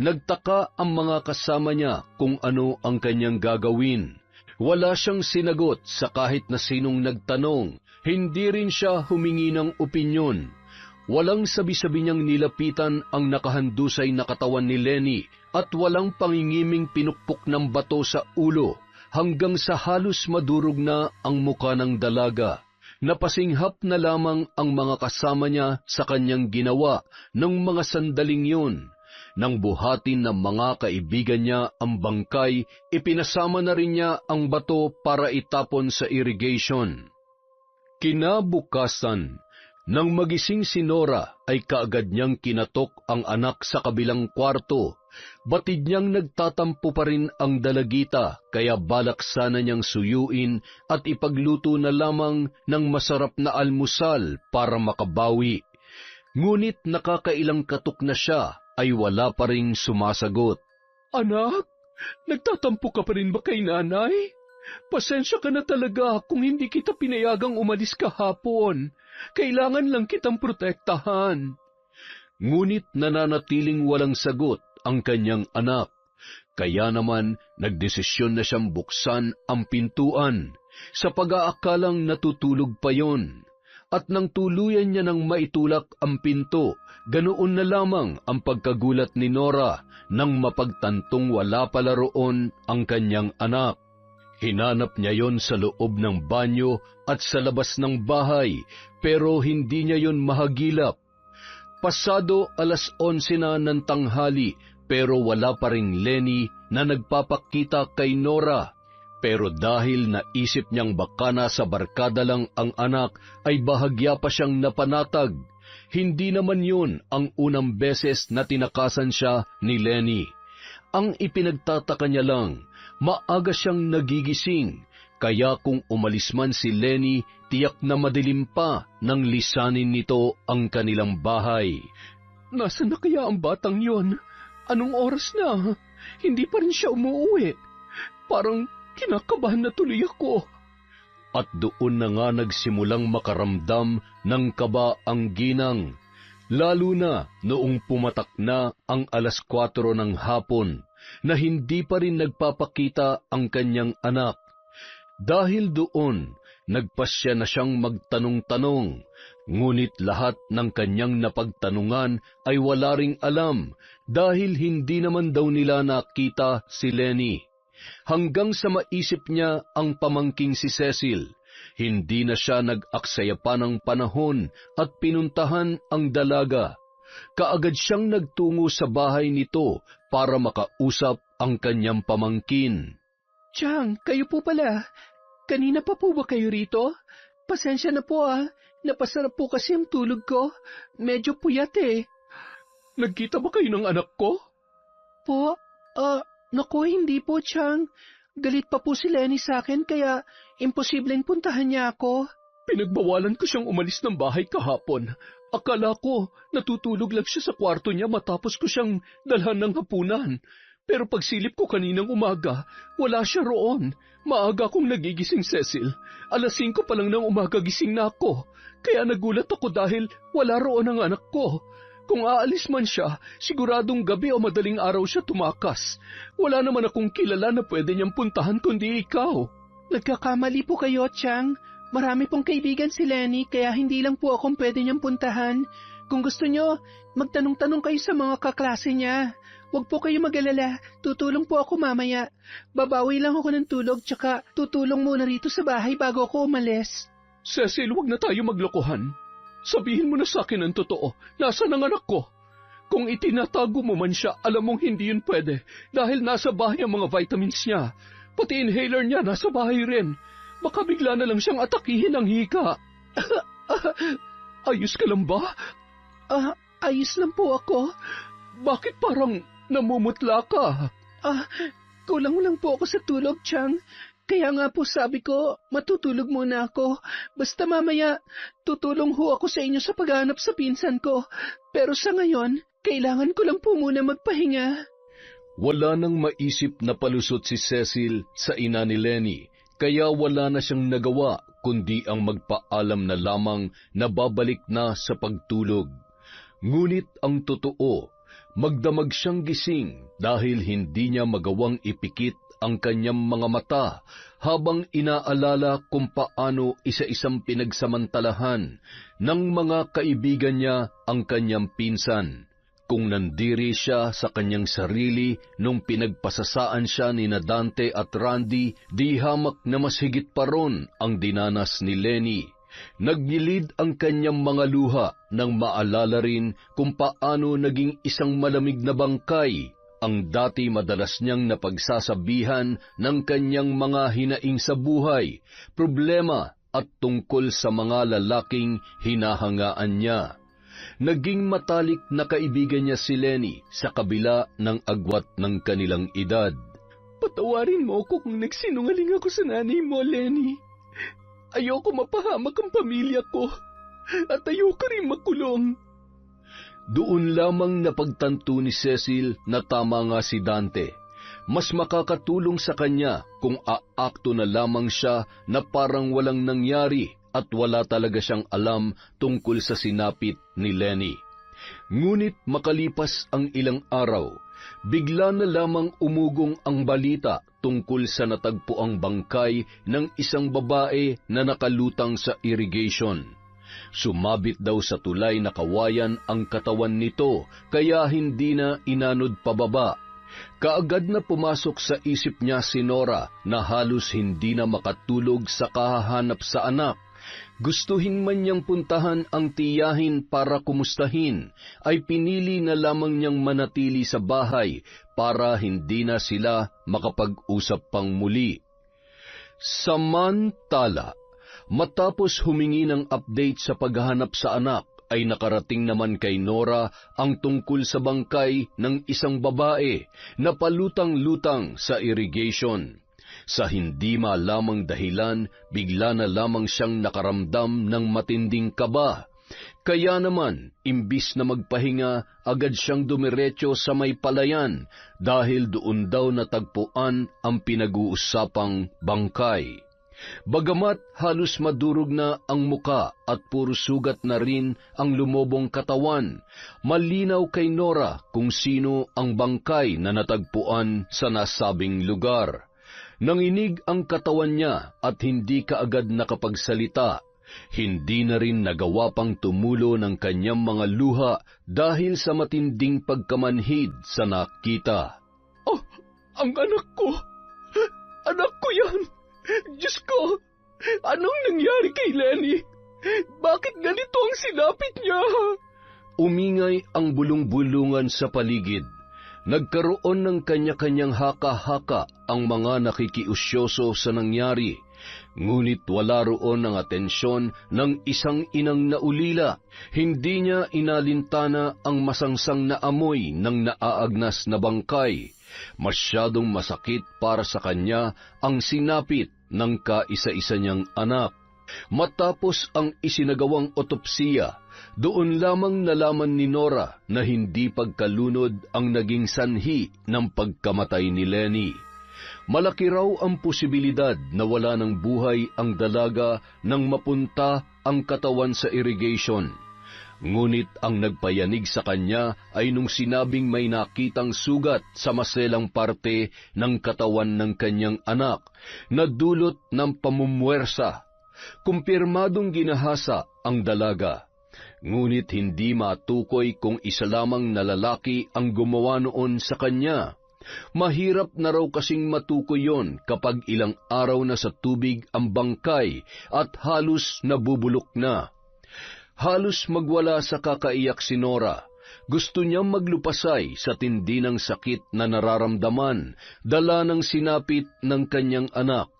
S1: Nagtaka ang mga kasama niya kung ano ang kanyang gagawin. Wala siyang sinagot sa kahit na sinong nagtanong. Hindi rin siya humingi ng opinyon. Walang sabi-sabi niyang nilapitan ang nakahandusay na katawan ni Lenny at walang pangingiming pinukpok ng bato sa ulo hanggang sa halos madurog na ang muka ng dalaga. Napasinghap na lamang ang mga kasama niya sa kanyang ginawa ng mga sandaling yun. Nang buhatin ng mga kaibigan niya ang bangkay, ipinasama na rin niya ang bato para itapon sa irrigation. Kinabukasan, nang magising si Nora ay kaagad niyang kinatok ang anak sa kabilang kwarto. Batid niyang nagtatampo pa rin ang dalagita kaya balak sana niyang suyuin at ipagluto na lamang ng masarap na almusal para makabawi. Ngunit nakakailang katok na siya ay wala pa ring sumasagot.
S2: Anak, nagtatampo ka pa rin ba kay nanay? Pasensya ka na talaga kung hindi kita pinayagang umalis kahapon. Kailangan lang kitang protektahan.
S1: Ngunit nananatiling walang sagot ang kanyang anak. Kaya naman nagdesisyon na siyang buksan ang pintuan sa pag-aakalang natutulog pa yon. At nang tuluyan niya nang maitulak ang pinto, ganoon na lamang ang pagkagulat ni Nora nang mapagtantong wala pala roon ang kanyang anak. Hinanap niya yon sa loob ng banyo at sa labas ng bahay, pero hindi niya yon mahagilap. Pasado 11:00 na ng tanghali, pero wala pa ring Lenny na nagpapakita kay Nora. Pero dahil naisip niyang baka nasa barkada lang ang anak, ay bahagya pa siyang napanatag. Hindi naman yun ang unang beses na tinakasan siya ni Lenny. Ang ipinagtataka niya lang, maaga siyang nagigising, kaya kung umalis man si Lenny, tiyak na madilim pa nang lisanin nito ang kanilang bahay.
S2: Nasaan na kaya ang batang yon? Anong oras na? Hindi pa rin siya umuwi. Parang kinakabahan na tuloy ako.
S1: At doon na nga nagsimulang makaramdam ng kaba ang ginang, lalo na noong pumatak na ang 4:00 ng hapon na hindi pa rin nagpapakita ang kanyang anak. Dahil doon, nagpasya na siyang magtanong-tanong, ngunit lahat ng kanyang napagtanungan ay wala ring alam dahil hindi naman daw nila nakita si Lenny. Hanggang sa maisip niya ang pamangking si Cecil, hindi na siya nag-aksaya pa ng panahon at pinuntahan ang dalaga. kaagad siyang nagtungo sa bahay nito para makausap ang kanyang pamangkin.
S2: Chang, kayo po pala. Kanina pa po ba kayo rito? Pasensya na po napasarap po kasi ang tulog ko. Medyo puyat eh.
S1: Nagkita ba kayo ng anak ko?
S2: Po? Naku, hindi po, Chang. Galit pa po si Lenny sa akin kaya imposibleng puntahan niya ako.
S1: Pinagbawalan ko siyang umalis ng bahay kahapon. Akala ko natutulog lang siya sa kwarto niya matapos ko siyang dalhan ng hapunan. Pero pagsilip ko kaninang umaga, wala siya roon. Maaga akong nagigising, Cecil. 5:00 pa lang ng umaga gising na ako. Kaya nagulat ako dahil wala roon ang anak ko. Kung aalis man siya, siguradong gabi o madaling araw siya tumakas. Wala naman akong kilala na pwede niyang puntahan kundi ikaw.
S2: Nagkakamali po kayo, Chang. Marami pong kaibigan si Lenny kaya hindi lang po akong pwede niyang puntahan. Kung gusto niyo, magtanong-tanong kayo sa mga kaklase niya. Huwag po kayo mag-alala, tutulong po ako mamaya. Babawi lang ako ng tulog tsaka tutulong muna rito sa bahay bago ako umalis.
S1: Cecil, huwag na tayo maglokohan. Sabihin mo na sa akin ang totoo. Nasaan ang anak ko? Kung itinatago mo man siya, alam mong hindi yun pwede dahil nasa bahay ang mga vitamins niya. Pati inhaler niya nasa bahay rin. Baka bigla na lang siyang atakihin ng hika. Ayos ka lang ba?
S2: Ayos lang po ako.
S1: Bakit parang namumutla ka?
S2: Kulang lang po ako sa tulog, Chang. Kaya nga po sabi ko, matutulog muna ako. Basta mamaya, tutulong ho ako sa inyo sa paghanap sa pinsan ko. Pero sa ngayon, kailangan ko lang po muna magpahinga.
S1: Wala nang maisip na palusot si Cecil sa ina ni Lenny. Kaya wala na siyang nagawa kundi ang magpaalam na lamang na babalik na sa pagtulog. Ngunit ang totoo, magdamag siyang gising dahil hindi niya magawang ipikit ang kanyang mga mata habang inaalala kung paano isa-isang pinagsamantalahan ng mga kaibigan niya ang kanyang pinsan. Kung nandiri siya sa kanyang sarili nung pinagpasasaan siya ni Dante at Randy, di hamak na mas higit pa ron ang dinanas ni Lenny. Naggilid ang kanyang mga luha nang maalala rin kung paano naging isang malamig na bangkay ang dati madalas niyang napagsasabihan ng kanyang mga hinaing sa buhay, problema at tungkol sa mga lalaking hinahangaan niya. Naging matalik na kaibigan niya si Lenny sa kabila ng agwat ng kanilang edad.
S2: Patawarin mo ako kung nagsinungaling ako sa nanay mo, Lenny. Ayoko mapahamak ang pamilya ko at ayoko rin makulong.
S1: Doon lamang napagtanto ni Cecil na tama nga si Dante. Mas makakatulong sa kanya kung aakto na lamang siya na parang walang nangyari at wala talaga siyang alam tungkol sa sinapit ni Lenny. Ngunit makalipas ang ilang araw, bigla na lamang umugong ang balita tungkol sa natagpuang bangkay ng isang babae na nakalutang sa irrigation. Sumabit daw sa tulay na kawayan ang katawan nito kaya hindi na inanod pababa. Kaagad na pumasok sa isip niya si Nora na halos hindi na makatulog sa kahahanap sa anak. Gustuhin man niyang puntahan ang tiyahin para kumustahin, ay pinili na lamang niyang manatili sa bahay para hindi na sila makapag-usap pang muli. Samantala, matapos humingi ng update sa paghahanap sa anak, ay nakarating naman kay Nora ang tungkol sa bangkay ng isang babae na palutang-lutang sa irrigation. Sa hindi malamang dahilan, bigla na lamang siyang nakaramdam ng matinding kaba. Kaya naman, imbis na magpahinga, agad siyang dumiretso sa may palayan dahil doon daw natagpuan ang pinag-uusapang bangkay. Bagamat halos madurog na ang muka at puro sugat na rin ang lumobong katawan, malinaw kay Nora kung sino ang bangkay na natagpuan sa nasabing lugar. Nanginig ang katawan niya at hindi kaagad nakapagsalita. Hindi na rin nagawa pang tumulo ng kanyang mga luha dahil sa matinding pagkamanhid sa nakita.
S2: Oh, ang anak ko! Anak ko yan! Diyos ko! Anong nangyari kay Lenny? Bakit ganito ang sinapit niya?
S1: Umingay ang bulong-bulungan sa paligid. Nagkaroon ng kanya-kanyang haka-haka ang mga nakikiusyoso sa nangyari, ngunit wala roon ang atensyon ng isang inang naulila. Hindi niya inalintana ang masangsang na amoy ng naaagnas na bangkay. Masyadong masakit para sa kanya ang sinapit ng kaisa-isa niyang anak. Matapos ang isinagawang otopsiya, doon lamang nalaman ni Nora na hindi pagkalunod ang naging sanhi ng pagkamatay ni Lenny. Malaki raw ang posibilidad na wala ng buhay ang dalaga nang mapunta ang katawan sa irrigation. Ngunit ang nagpayanig sa kanya ay nung sinabing may nakitang sugat sa maselang parte ng katawan ng kanyang anak na dulot ng pamumuwersa. Kumpirmadong ginahasa ang dalaga, ngunit hindi matukoy kung isa lamang na lalaki ang gumawa noon sa kanya. Mahirap na raw kasing matukoy yon kapag ilang araw na sa tubig ang bangkay at halos nabubulok na. Halos magwala sa kakaiyak si Nora. Gusto niyang maglupasay sa tindi ng sakit na nararamdaman, dala ng sinapit ng kanyang anak.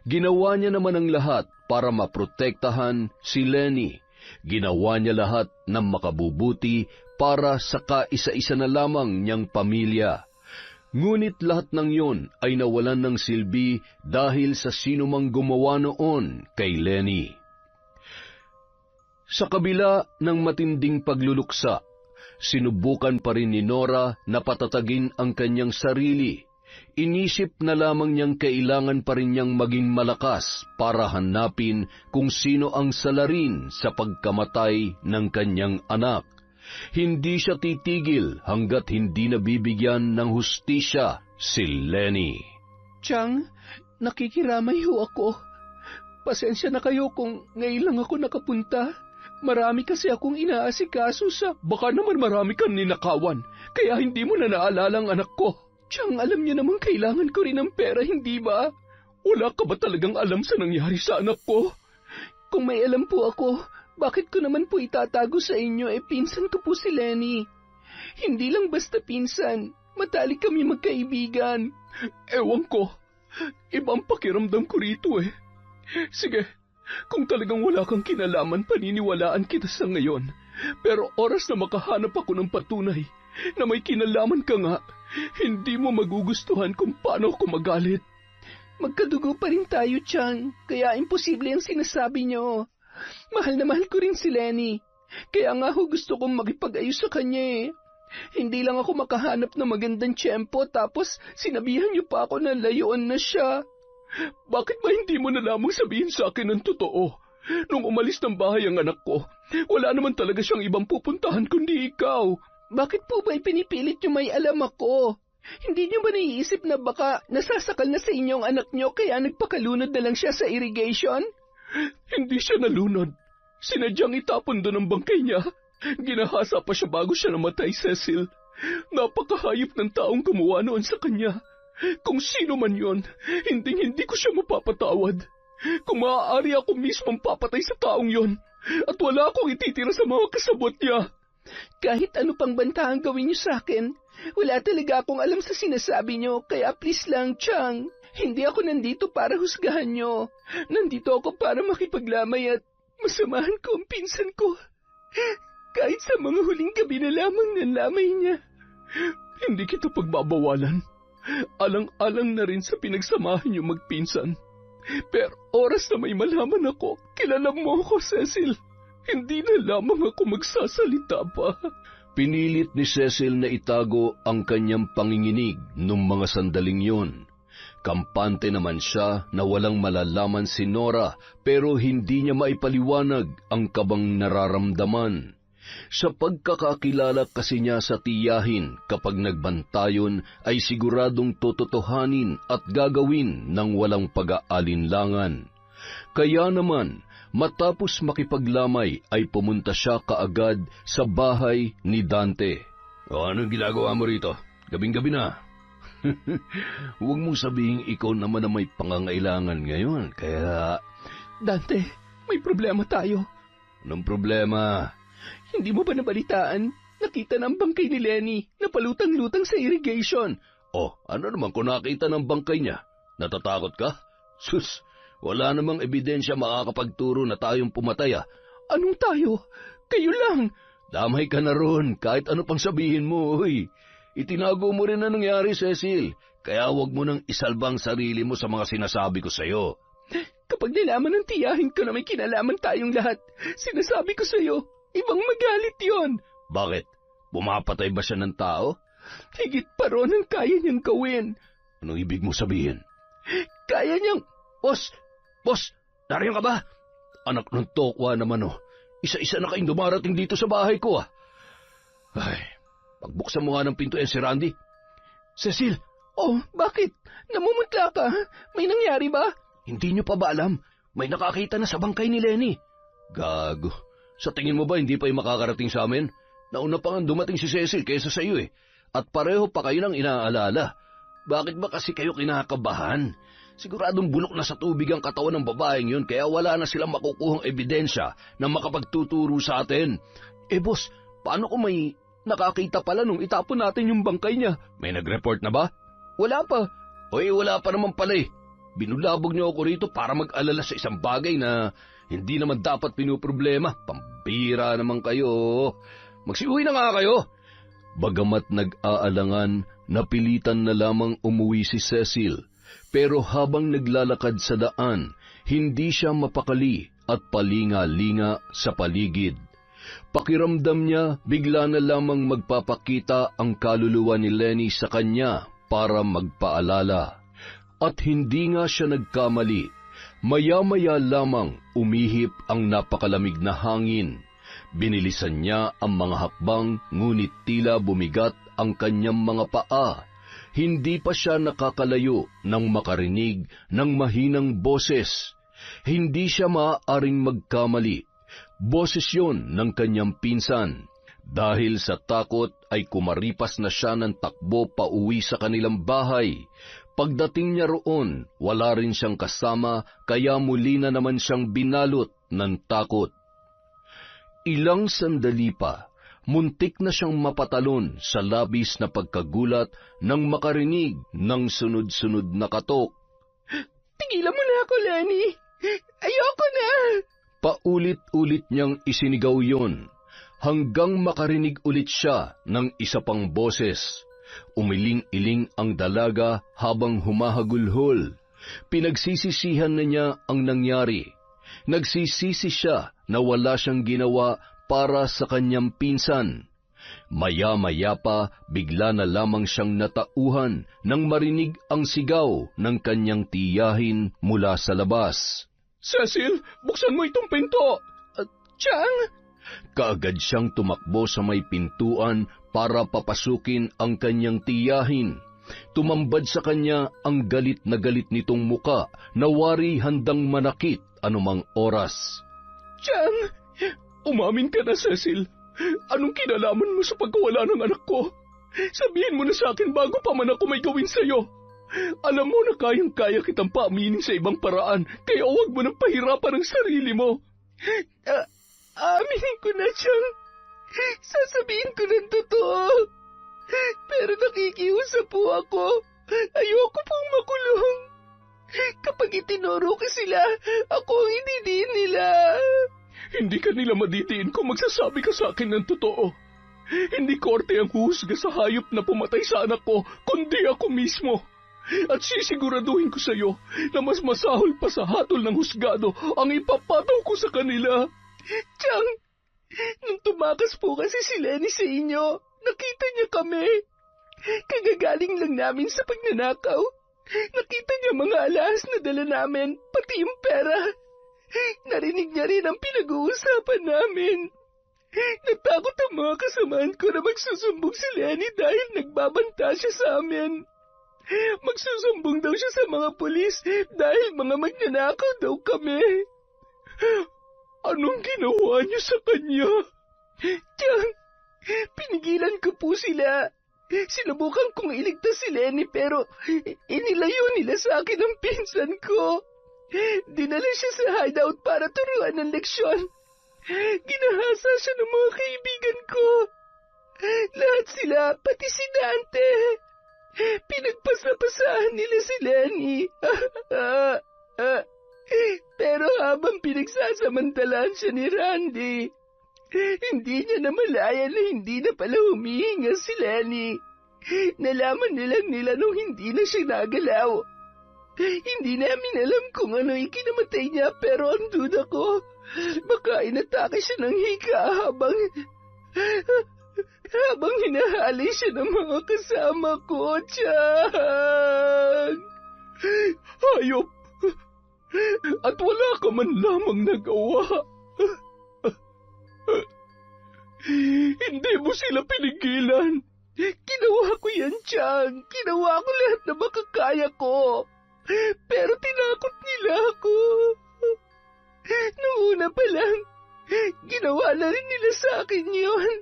S1: Ginawa niya naman ang lahat para maprotektahan si Lenny. Ginawa niya lahat ng makabubuti para sa kaisa-isa na lamang niyang pamilya. Ngunit lahat ng yon ay nawalan ng silbi dahil sa sinumang gumawa noon kay Lenny. Sa kabila ng matinding pagluluksa, sinubukan pa rin ni Nora na patatagin ang kanyang sarili. Inisip na lamang niyang kailangan pa rin niyang maging malakas para hanapin kung sino ang salarin sa pagkamatay ng kanyang anak. Hindi siya titigil hanggat hindi nabibigyan ng hustisya si Lenny.
S2: Chang, nakikiramay ho ako. Pasensya na kayo kung ngayon lang ako nakapunta. Marami kasi akong inaasikaso sa...
S1: Baka naman marami kang ninakawan, kaya hindi mo na naalala ang anak ko.
S2: Chang, alam niya naman kailangan ko rin ng pera, hindi ba?
S1: Wala ka ba talagang alam sa nangyari sa anak ko?
S2: Kung may alam po ako, bakit ko naman po itatago sa inyo? Pinsan ko po si Lenny. Hindi lang basta pinsan, matalik kami magkaibigan.
S1: Ewan ko, ibang pakiramdam ko rito eh. Sige, kung talagang wala kang kinalaman, paniniwalaan kita sa ngayon. Pero oras na makahanap ako ng patunay na may kinalaman ka nga, hindi mo magugustuhan kung paano ako magalit.
S2: Magkadugo pa rin tayo, Chang, kaya imposible ang sinasabi niyo. Mahal na mahal ko rin si Lenny, kaya nga ho gusto kong makipag-ayos sa kanya eh. Hindi lang ako makahanap ng magandang tiyempo tapos sinabihan niyo pa ako na layuan na siya.
S1: Bakit ba hindi mo na lamang sabihin sa akin ang totoo? Nung umalis ng bahay ang anak ko, wala naman talaga siyang ibang pupuntahan kundi ikaw.
S2: Bakit po ba ipinipilit niyo may alam ako? Hindi niyo ba naiisip na baka nasasakal na sa inyong anak niyo kaya nagpakalunod na lang siya sa irrigation?
S1: Hindi siya nalunod. Sinadyang itapon doon ang bangkay niya. Ginahasa pa siya bago siya namatay, Cecil. Napakahayop ng taong gumawa noon sa kanya. Kung sino man yon, hindi ko siya mapapatawad. Kung maaari ako mismong papatay sa taong yon, at wala akong ititira sa mga kasabot niya.
S2: Kahit ano pang banta ang gawin niyo sa akin, wala talaga akong alam sa sinasabi niyo, kaya please lang, Chang. Hindi ako nandito para husgahan niyo. Nandito ako para makipaglamay at masamahan ko ang pinsan ko. Kahit sa mga huling gabi na lamang ng lamay niya.
S1: Hindi kita pagbabawalan. Alang-alang na rin sa pinagsamahan niyo magpinsan. Pero oras na may malaman ako, kilala mo ako, Cecil. Hindi na lamang ako magsasalita pa. Pinilit ni Cecil na itago ang kanyang panginginig nung mga sandaling yon. Kampante naman siya na walang malalaman si Nora pero hindi niya maipaliwanag ang kabang nararamdaman. Sa pagkakakilala kasi niya sa tiyahin kapag nagbantayon ay siguradong tototohanin at gagawin ng walang pag-aalinlangan. Kaya naman, matapos makipaglamay ay pumunta siya kaagad sa bahay ni Dante. Anong ginagawa mo rito? Gabing-gabi na. Huwag mong sabihin ikaw naman na may pangangailangan ngayon, kaya...
S2: Dante, may problema tayo.
S1: Anong problema?
S2: Hindi mo ba nabalitaan? Nakita na ang bangkay ni Lenny na palutang-lutang sa irrigation.
S1: Oh, ano naman kung nakita ng bangkay niya? Natatakot ka? Sus, wala namang ebidensya makakapagturo na tayong pumatay ah.
S2: Anong tayo? Kayo lang.
S1: Damay ka na ron, kahit ano pang sabihin mo, uy. Itinago mo rin na nangyari, Cecil. Kaya huwag mo nang isalbang sarili mo sa mga sinasabi ko sa'yo.
S2: Kapag nalaman ng tiyahin ko na may kinalaman tayong lahat, sinasabi ko sa'yo, ibang magalit yon.
S1: Bakit? Pumapatay ba siya ng tao?
S2: Higit pa ron ang kaya niyang gawin.
S1: Anong ibig mo sabihin?
S2: Kaya niyang...
S1: Boss, nariyan ka ba? Anak ng tokwa naman oh. Isa-isa na kayong dumarating dito sa bahay ko ah. Ay, pagbuksan mo nga ng pinto si Randy.
S2: Cecil! Oh, bakit? Namumutla ka? May nangyari ba?
S1: Hindi niyo pa ba alam? May nakakita na sa bangkay ni Lenny. Gago. Sa tingin mo ba hindi pa yung makakarating sa amin? Nauna pa nga dumating si Cecil kaysa sa iyo eh. At pareho pa kayo nang inaalala. Bakit ba kasi kayo kinakabahan? Siguradong bulok na sa tubig ang katawan ng babaeng yun kaya wala na silang makukuhang ebidensya na makapagtuturo sa atin.
S2: Eh boss, paano kung may nakakita pala nung itapon natin yung bangkay niya?
S1: May nag-report na ba?
S2: Wala pa.
S1: Oy, wala pa naman pala eh. Binulabog niyo ako rito para mag-alala sa isang bagay na hindi naman dapat pinuproblema. Pambira naman kayo. Magsiuwi na nga kayo. Bagamat nag-aalangan, napilitan na lamang umuwi si Cecil. Pero habang naglalakad sa daan, hindi siya mapakali at palinga-linga sa paligid. Pakiramdam niya bigla na lamang magpapakita ang kaluluwa ni Lenny sa kanya para magpaalala. At hindi nga siya nagkamali. Maya-maya lamang umihip ang napakalamig na hangin. Binilisan niya ang mga hakbang ngunit tila bumigat ang kanyang mga paa. Hindi pa siya nakakalayo nang makarinig ng mahinang boses. Hindi siya maaaring magkamali. Boses yon ng kanyang pinsan. Dahil sa takot ay kumaripas na siya ng takbo pauwi sa kanilang bahay. Pagdating niya roon, wala rin siyang kasama kaya muli na naman siyang binalot ng takot. Ilang sandali pa, muntik na siyang mapatalon sa labis na pagkagulat nang makarinig ng sunod-sunod na katok.
S2: Tigilan mo na ako, Lenny! Ayoko na!
S1: Paulit-ulit niyang isinigaw yon, hanggang makarinig ulit siya ng isa pang boses. Umiling-iling ang dalaga habang humahagulhol. Pinagsisisihan na niya ang nangyari. Nagsisisi siya na wala siyang ginawa para sa kanyang pinsan. Maya-maya pa, bigla na lamang siyang natauhan nang marinig ang sigaw ng kanyang tiyahin mula sa labas.
S2: Cecil, buksan mo itong pinto! Chang!
S1: Kaagad siyang tumakbo sa may pintuan para papasukin ang kanyang tiyahin. Tumambad sa kanya ang galit na galit nitong muka na wari handang manakit anumang oras.
S2: Chang! Umamin ka na, Cecil. Anong kinalaman mo sa pagkawala ng anak ko? Sabihin mo na sa akin bago pa man ako may gawin sa'yo. Alam mo na kayang-kaya kitang paaminin sa ibang paraan, kaya huwag mo nang pahirapan ang sarili mo. Aminin ko na, Chang. Sasabihin ko ng totoo. Pero nakikiusap po ako. Ayoko pong makulong. Kapag itinuro ko sila, ako ang ididiin nila. Hindi ka nila madidiin kung magsasabi ka sa akin ng totoo. Hindi korte ang huhusga sa hayop na pumatay sa anak ko, kundi ako mismo. At sisiguraduhin ko sa iyo na mas masahol pa sa hatol ng husgado ang ipapataw ko sa kanila. Chang, nung tumakas po kasi si Lenny sa inyo, nakita niya kami. Kagagaling lang namin sa pagnanakaw. Nakita niya mga alahas na dala namin, pati yung pera. Narinig niya rin ang pinag-uusapan namin. Natakot ang mga kasamaan ko na magsusumbong si Lenny dahil nagbabanta siya sa amin. Magsusumbong daw siya sa mga pulis dahil mga magnanakaw daw kami. Anong ginawa niyo sa kanya? Tiyang, pinigilan ko po sila. Sinubukan kong iligtas si Lenny pero inilayo nila sa akin ang pinsan ko. Dinala siya sa hideout para turuan ng leksyon. Ginahasa siya ng mga kaibigan ko. Lahat sila, pati si Dante. Pinagpasapasahan nila si Lenny. Pero habang pinagsasamantalahan siya ni Randy, hindi niya namalayan na hindi na pala humihinga si Lenny. Nalaman nilang nila nung hindi na siya nagalaw. Hindi namin alam kung ano ikinamatay niya, pero ang duda ko, baka inatake siya ng hika habang hinahali siya ng mga kasama ko, Chang. Hayop! At wala ka man lamang nagawa. Hindi mo sila pinigilan. Ginawa ko yan, Chang. Ginawa ko lahat na makakaya ko. Pero tinakot nila ako. Noong una pa lang, ginawa na rin nila sa akin yun.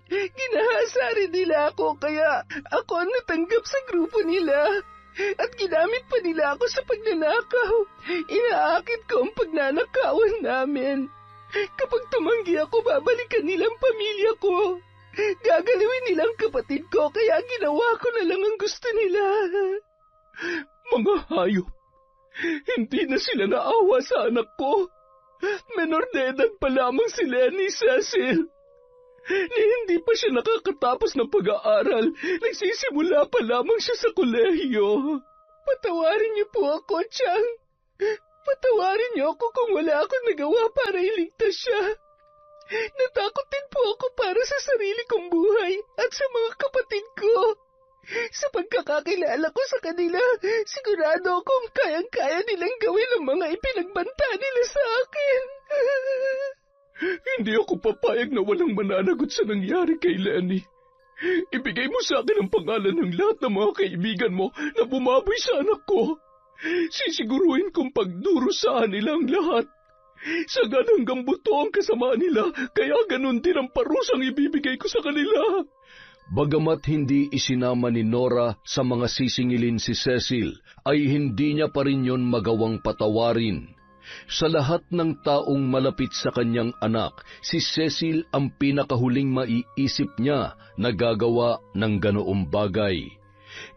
S2: Ginahasa rin nila ako, kaya ako ang natanggap sa grupo nila. At ginamit pa nila ako sa pagnanakaw. Inaakit ko ang pagnanakawan namin. Kapag tumanggi ako, babalikan nilang pamilya ko. Gagalawin nilang kapatid ko, kaya ginawa ko na lang ang gusto nila. Mga hayop, hindi na sila naawa sa anak ko. Menor de edad pa lamang si Lenny Cecil. Hindi pa siya nakakatapos ng pag-aaral. Nagsisimula pa lamang siya sa kolehiyo. Patawarin niyo po ako, Chang. Patawarin niyo ako kung wala akong nagawa para iligtas siya. Natakot din po ako para sa sarili kong buhay at sa mga kapatid ko. Sa pagkakakilala ko sa kanila, sigurado akong kayang-kaya nilang gawin ang mga ipinagbanta nila sa akin. Hindi ako papayag na walang mananagot sa nangyari kay Lenny. Ibigay mo sa akin ang pangalan ng lahat ng mga kaibigan mo na bumaboy sa anak ko. Sisiguruhin kong pagdurusahan nila ang lahat. Sagad hanggang buto ang kasamaan nila, kaya ganun din ang parusang ibibigay ko sa kanila.
S1: Bagamat hindi isinama ni Nora sa mga sisingilin si Cecil, ay hindi niya pa rin yon magawang patawarin. Sa lahat ng taong malapit sa kanyang anak, si Cecil ang pinakahuling maiisip niya na gagawa ng ganoong bagay.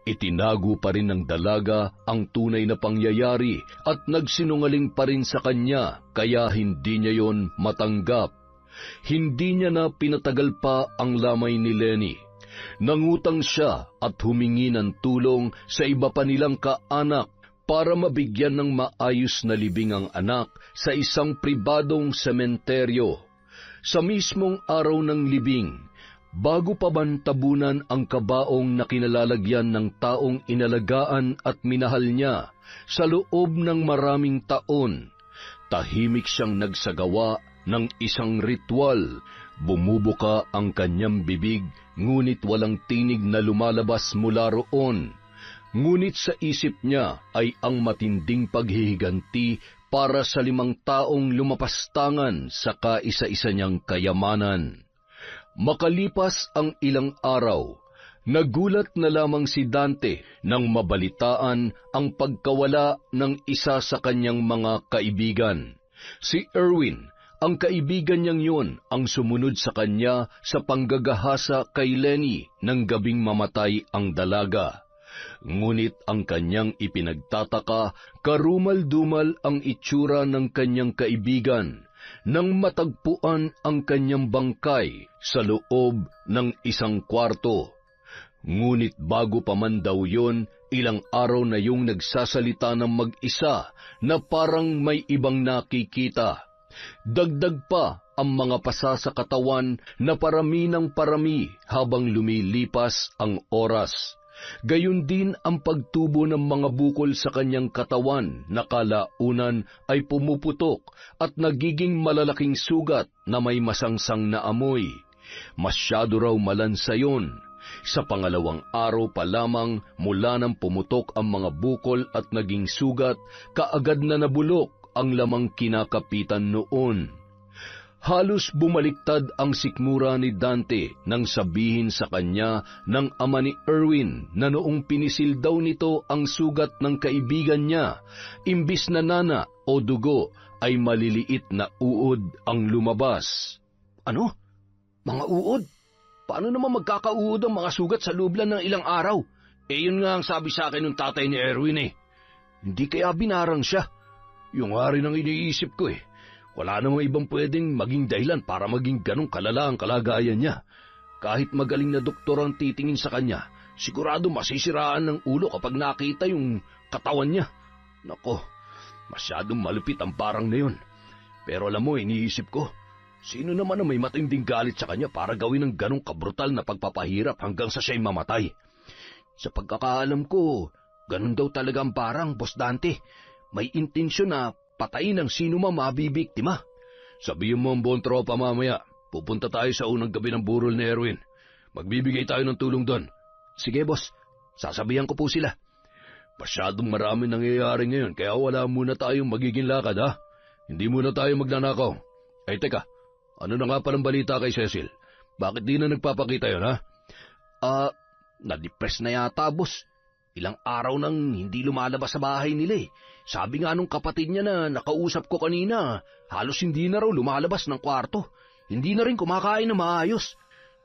S1: Itinago pa rin ng dalaga ang tunay na pangyayari at nagsinungaling pa rin sa kanya, kaya hindi niya yon matanggap. Hindi niya na pinatagal pa ang lamay ni Lenny. Nangutang siya at humingi ng tulong sa iba pa nilang kaanak para mabigyan ng maayos na libing ang anak sa isang pribadong sementeryo. Sa mismong araw ng libing, bago pa man tabunan ang kabaong na kinalalagyan ng taong inalagaan at minahal niya sa loob ng maraming taon, tahimik siyang nagsagawa ng isang ritual. Bumubuka ang kanyang bibig, ngunit walang tinig na lumalabas mula roon. Ngunit sa isip niya ay ang matinding paghihiganti para sa 5 taong lumapastangan sa kaisa-isa niyang kayamanan. Makalipas ang ilang araw, nagulat na lamang si Dante nang mabalitaan ang pagkawala ng isa sa kanyang mga kaibigan. Si Erwin, ang kaibigan niyang yun, ang sumunod sa kanya sa panggagahasa kay Lenny nang gabing mamatay ang dalaga. Ngunit ang kanyang ipinagtataka, karumal-dumal ang itsura ng kanyang kaibigan nang matagpuan ang kanyang bangkay sa loob ng isang kwarto. Ngunit bago pa man daw yun, ilang araw na yung nagsasalita ng mag-isa na parang may ibang nakikita. Dagdag pa ang mga pasa sa katawan na parami ng parami habang lumilipas ang oras. Gayon din ang pagtubo ng mga bukol sa kanyang katawan na kalaunan ay pumuputok at nagiging malalaking sugat na may masangsang na amoy. Masyado raw malansa yun. Sa pangalawang araw pa lamang mula nang pumutok ang mga bukol at naging sugat, kaagad na nabulok ang lamang kinakapitan noon. Halos bumaliktad ang sikmura ni Dante nang sabihin sa kanya ng ama ni Erwin na noong pinisil daw nito ang sugat ng kaibigan niya, imbis na nana o dugo ay maliliit na uod ang lumabas.
S2: Ano? Mga uod? Paano naman magkakauod ang mga sugat sa loob lang ng ilang araw?
S1: Yun nga ang sabi sa akin ng tatay ni Erwin eh.
S2: Hindi kaya binarang siya?
S1: Yung nga rin ang iniisip ko eh. Wala namang ibang pwedeng maging dahilan para maging ganong kalala ang kalagayan niya. Kahit magaling na doktor ang titingin sa kanya, sigurado masisiraan ng ulo kapag nakita yung katawan niya. Nako, masyadong malupit ang parang na yun. Pero alam mo, iniisip ko, sino naman ang may matinding galit sa kanya para gawin ng ganong kabrutal na pagpapahirap hanggang sa siya'y mamatay?
S2: Sa pagkakaalam ko, ganon daw talaga ang parang, Boss Dante. May intensyon na patayin ang sino man mabibiktima.
S1: Sabihin mo ang buong tropa mamaya. Pupunta tayo sa unang gabi ng burol ni Erwin. Magbibigay tayo ng tulong doon.
S2: Sige, boss. Sasabihan ko po sila.
S1: Masyadong marami nangyayari ngayon kaya wala muna tayong magiging lakad, ha? Hindi muna tayo magnanakaw. Ay, teka. Ano na nga palang balita kay Cecil? Bakit di na nagpapakita yun, ha?
S2: Na-depress na yata, boss. Ilang araw nang hindi lumalabas sa bahay nila eh. Sabi nga nung kapatid niya na nakausap ko kanina, halos hindi na raw lumalabas ng kwarto. Hindi na rin kumakain na maayos.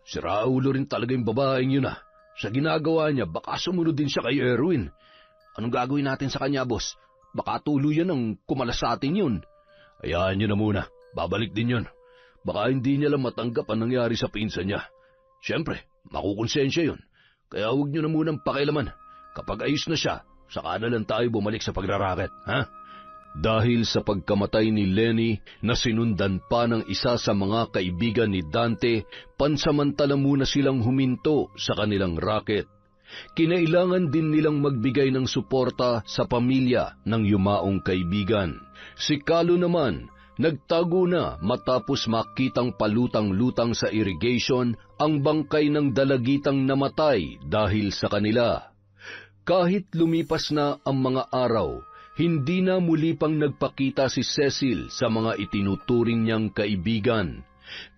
S1: Siraulo rin talaga yung babaeng yun ah. Sa ginagawa niya, baka sumunod din siya kay Erwin.
S2: Anong gagawin natin sa kanya, boss? Baka tuluyan ang kumalas sa atin yun.
S1: Hayaan niyo na muna. Babalik din yun. Baka hindi niya lang matanggap ang nangyari sa pinsan niya. Siyempre, makukonsensya yun. Kaya huwag niyo na munang pakialaman. Kapag ayos na siya, saka na lang tayo bumalik sa pagraraket, ha? Dahil sa pagkamatay ni Lenny na sinundan pa ng isa sa mga kaibigan ni Dante, pansamantala muna silang huminto sa kanilang racket. Kinailangan din nilang magbigay ng suporta sa pamilya ng yumaong kaibigan. Si Carlo naman, nagtago na matapos makitang palutang-lutang sa irrigation ang bangkay ng dalagitang namatay dahil sa kanila. Kahit lumipas na ang mga araw, hindi na muli pang nagpakita si Cecil sa mga itinuturing niyang kaibigan.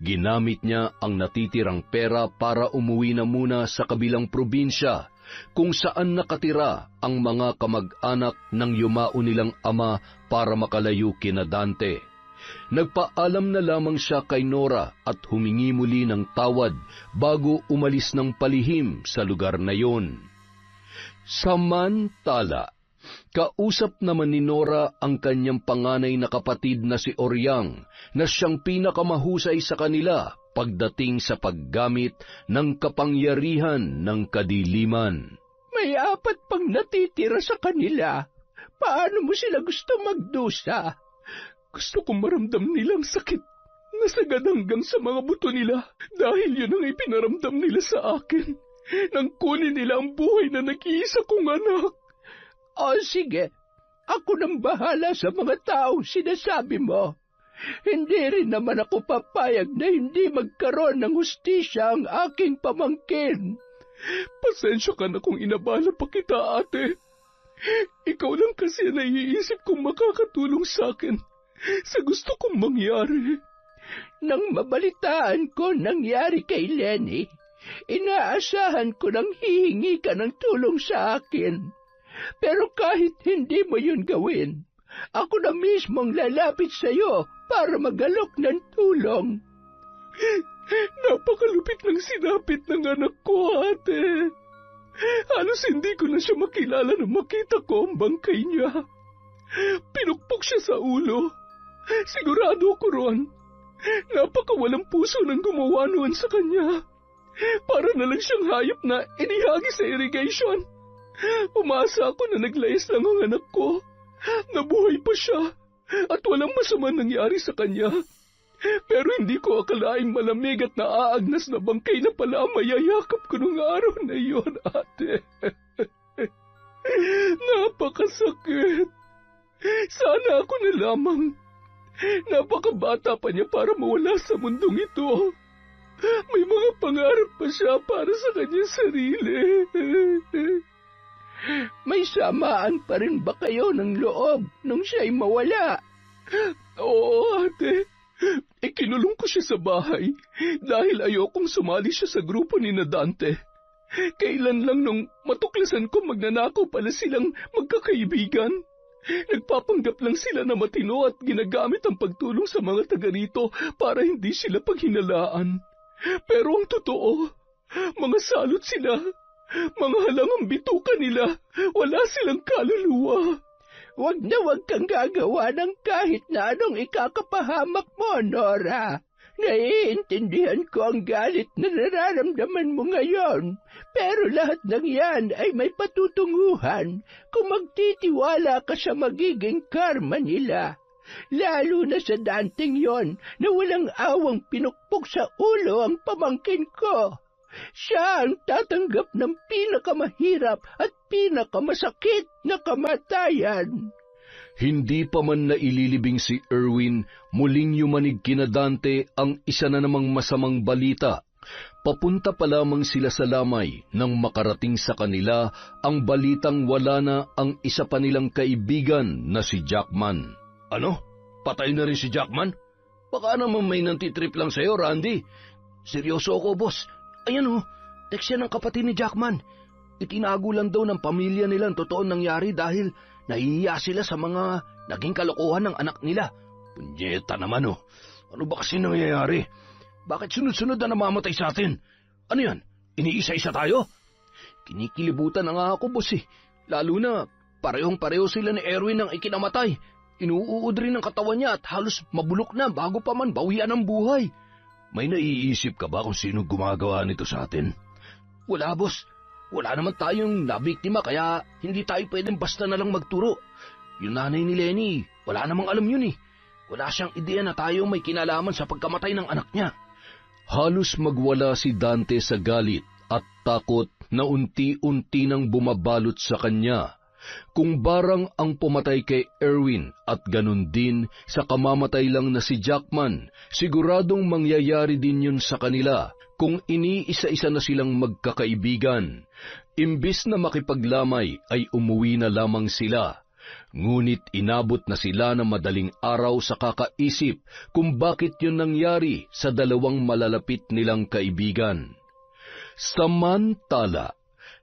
S1: Ginamit niya ang natitirang pera para umuwi na muna sa kabilang probinsya, kung saan nakatira ang mga kamag-anak ng yumao nilang ama para makalayo kina Dante. Nagpaalam na lamang siya kay Nora at humingi muli ng tawad bago umalis ng palihim sa lugar na yon. Samantala, kausap naman ni Nora ang kanyang panganay na kapatid na si Oryang na siyang pinakamahusay sa kanila pagdating sa paggamit ng kapangyarihan ng kadiliman.
S2: May 4 pang natitira sa kanila. Paano mo sila gusto magdusa? Gusto kong maramdam nilang sakit na sagad hanggang sa mga buto nila dahil yun ang ipinaramdam nila sa akin. Nang kunin nila ang buhay na nag-iisa kong anak. O sige, ako nang bahala sa mga taong sinasabi mo. Hindi rin naman ako papayag na hindi magkaroon ng hustisya ang aking pamangkin. Pasensya ka na kung inabala pa kita, ate. Ikaw lang kasi ang naiisip kong makakatulong sa akin sa gusto kong mangyari. Nang mabalitaan ko nangyari kay Lenny, inaasahan ko nang hihingi ka ng tulong sa akin. Pero kahit hindi mo yun gawin, ako na mismong lalapit sa iyo para magalok ng tulong. Napakalupit ng sinapit ng anak ko, ate. Halos hindi ko na siya makilala nang makita ko ang bangkay niya. Pinukpok siya sa ulo. Sigurado ko ron. Napakawalang puso ng gumawa noon sa kanya. Para na lang siyang hayop na inihagi sa irrigation. Umasa ako na naglayas lang ang anak ko. Nabuhay pa siya at walang masama nangyari sa kanya. Pero hindi ko akalaing malamig at naaagnas na bangkay na pala ang mayayakap ko nung araw na iyon, ate. Napakasakit. Sana ako na lamang. Napakabata pa niya para mawala sa mundong ito. May mga pangarap pa siya para sa kanyang sarili. May samaan pa rin ba kayo ng loob nung siya'y mawala? Oo, ate. Ikinulong ko siya sa bahay dahil ayokong sumali siya sa grupo ni Dante. Kailan lang nung matuklasan ko magnanakaw pala silang magkakaibigan.
S1: Nagpapanggap lang sila na matino at ginagamit ang pagtulong sa mga taga rito para hindi sila paghinalaan. Pero ang totoo, mga salot sila, mga halangang bituka nila, wala silang kaluluwa.
S2: Huwag na huwag kang gagawa ng kahit na anong ikakapahamak mo, Nora. Naiintindihan ko ang galit na nararamdaman mo ngayon, pero lahat ng yan ay may patutunguhan kung magtitiwala ka sa magiging karma nila. Lalo na sa Danteng yon na walang awang pinukpok sa ulo ang pamangkin ko. Siya ang tatanggap ng pinakamahirap at pinakamasakit na kamatayan.
S1: Hindi pa man naililibing si Erwin, muling yumanig kina Dante ang isa na namang masamang balita. Papunta pa lamang sila sa lamay nang makarating sa kanila ang balitang wala na ang isa pa nilang kaibigan na si Jackman. Ano? Patay na rin si Jackman? Baka naman may nantitrip lang sa'yo, Randy. Seryoso ako, boss. Ayan text yan ng kapatid ni Jackman. Itinago lang daw ng pamilya nila ang totoong nangyari dahil nahihiya sila sa mga naging kalokohan ng anak nila. Punyeta naman Ano ba kasi nangyayari? Bakit sunod-sunod na namamatay sa atin? Ano yan? Iniisa-isa tayo? Kinikilibutan na nga ako, boss Lalo na parehong-pareho sila ni Erwin ang ikinamatay. Inuuod rin ang katawan niya at halos mabulok na bago pa man bawian ang buhay. May naiisip ka ba kung sino gumagawa nito sa atin? Wala, boss. Wala naman tayong nabiktima kaya hindi tayo pwedeng basta na lang magturo. Yung nanay ni Lenny, wala namang alam yun Wala siyang ideya na tayo may kinalaman sa pagkamatay ng anak niya. Halos magwala si Dante sa galit at takot na unti-unti nang bumabalot sa kanya. Kung barang ang pumatay kay Erwin at ganun din sa kamamatay lang na si Jackman, siguradong mangyayari din yun sa kanila kung iniisa-isa na silang magkakaibigan. Imbis na makipaglamay ay umuwi na lamang sila. Ngunit inabot na sila ng madaling araw sa kakaisip kung bakit yun nangyari sa dalawang malalapit nilang kaibigan. Samantala,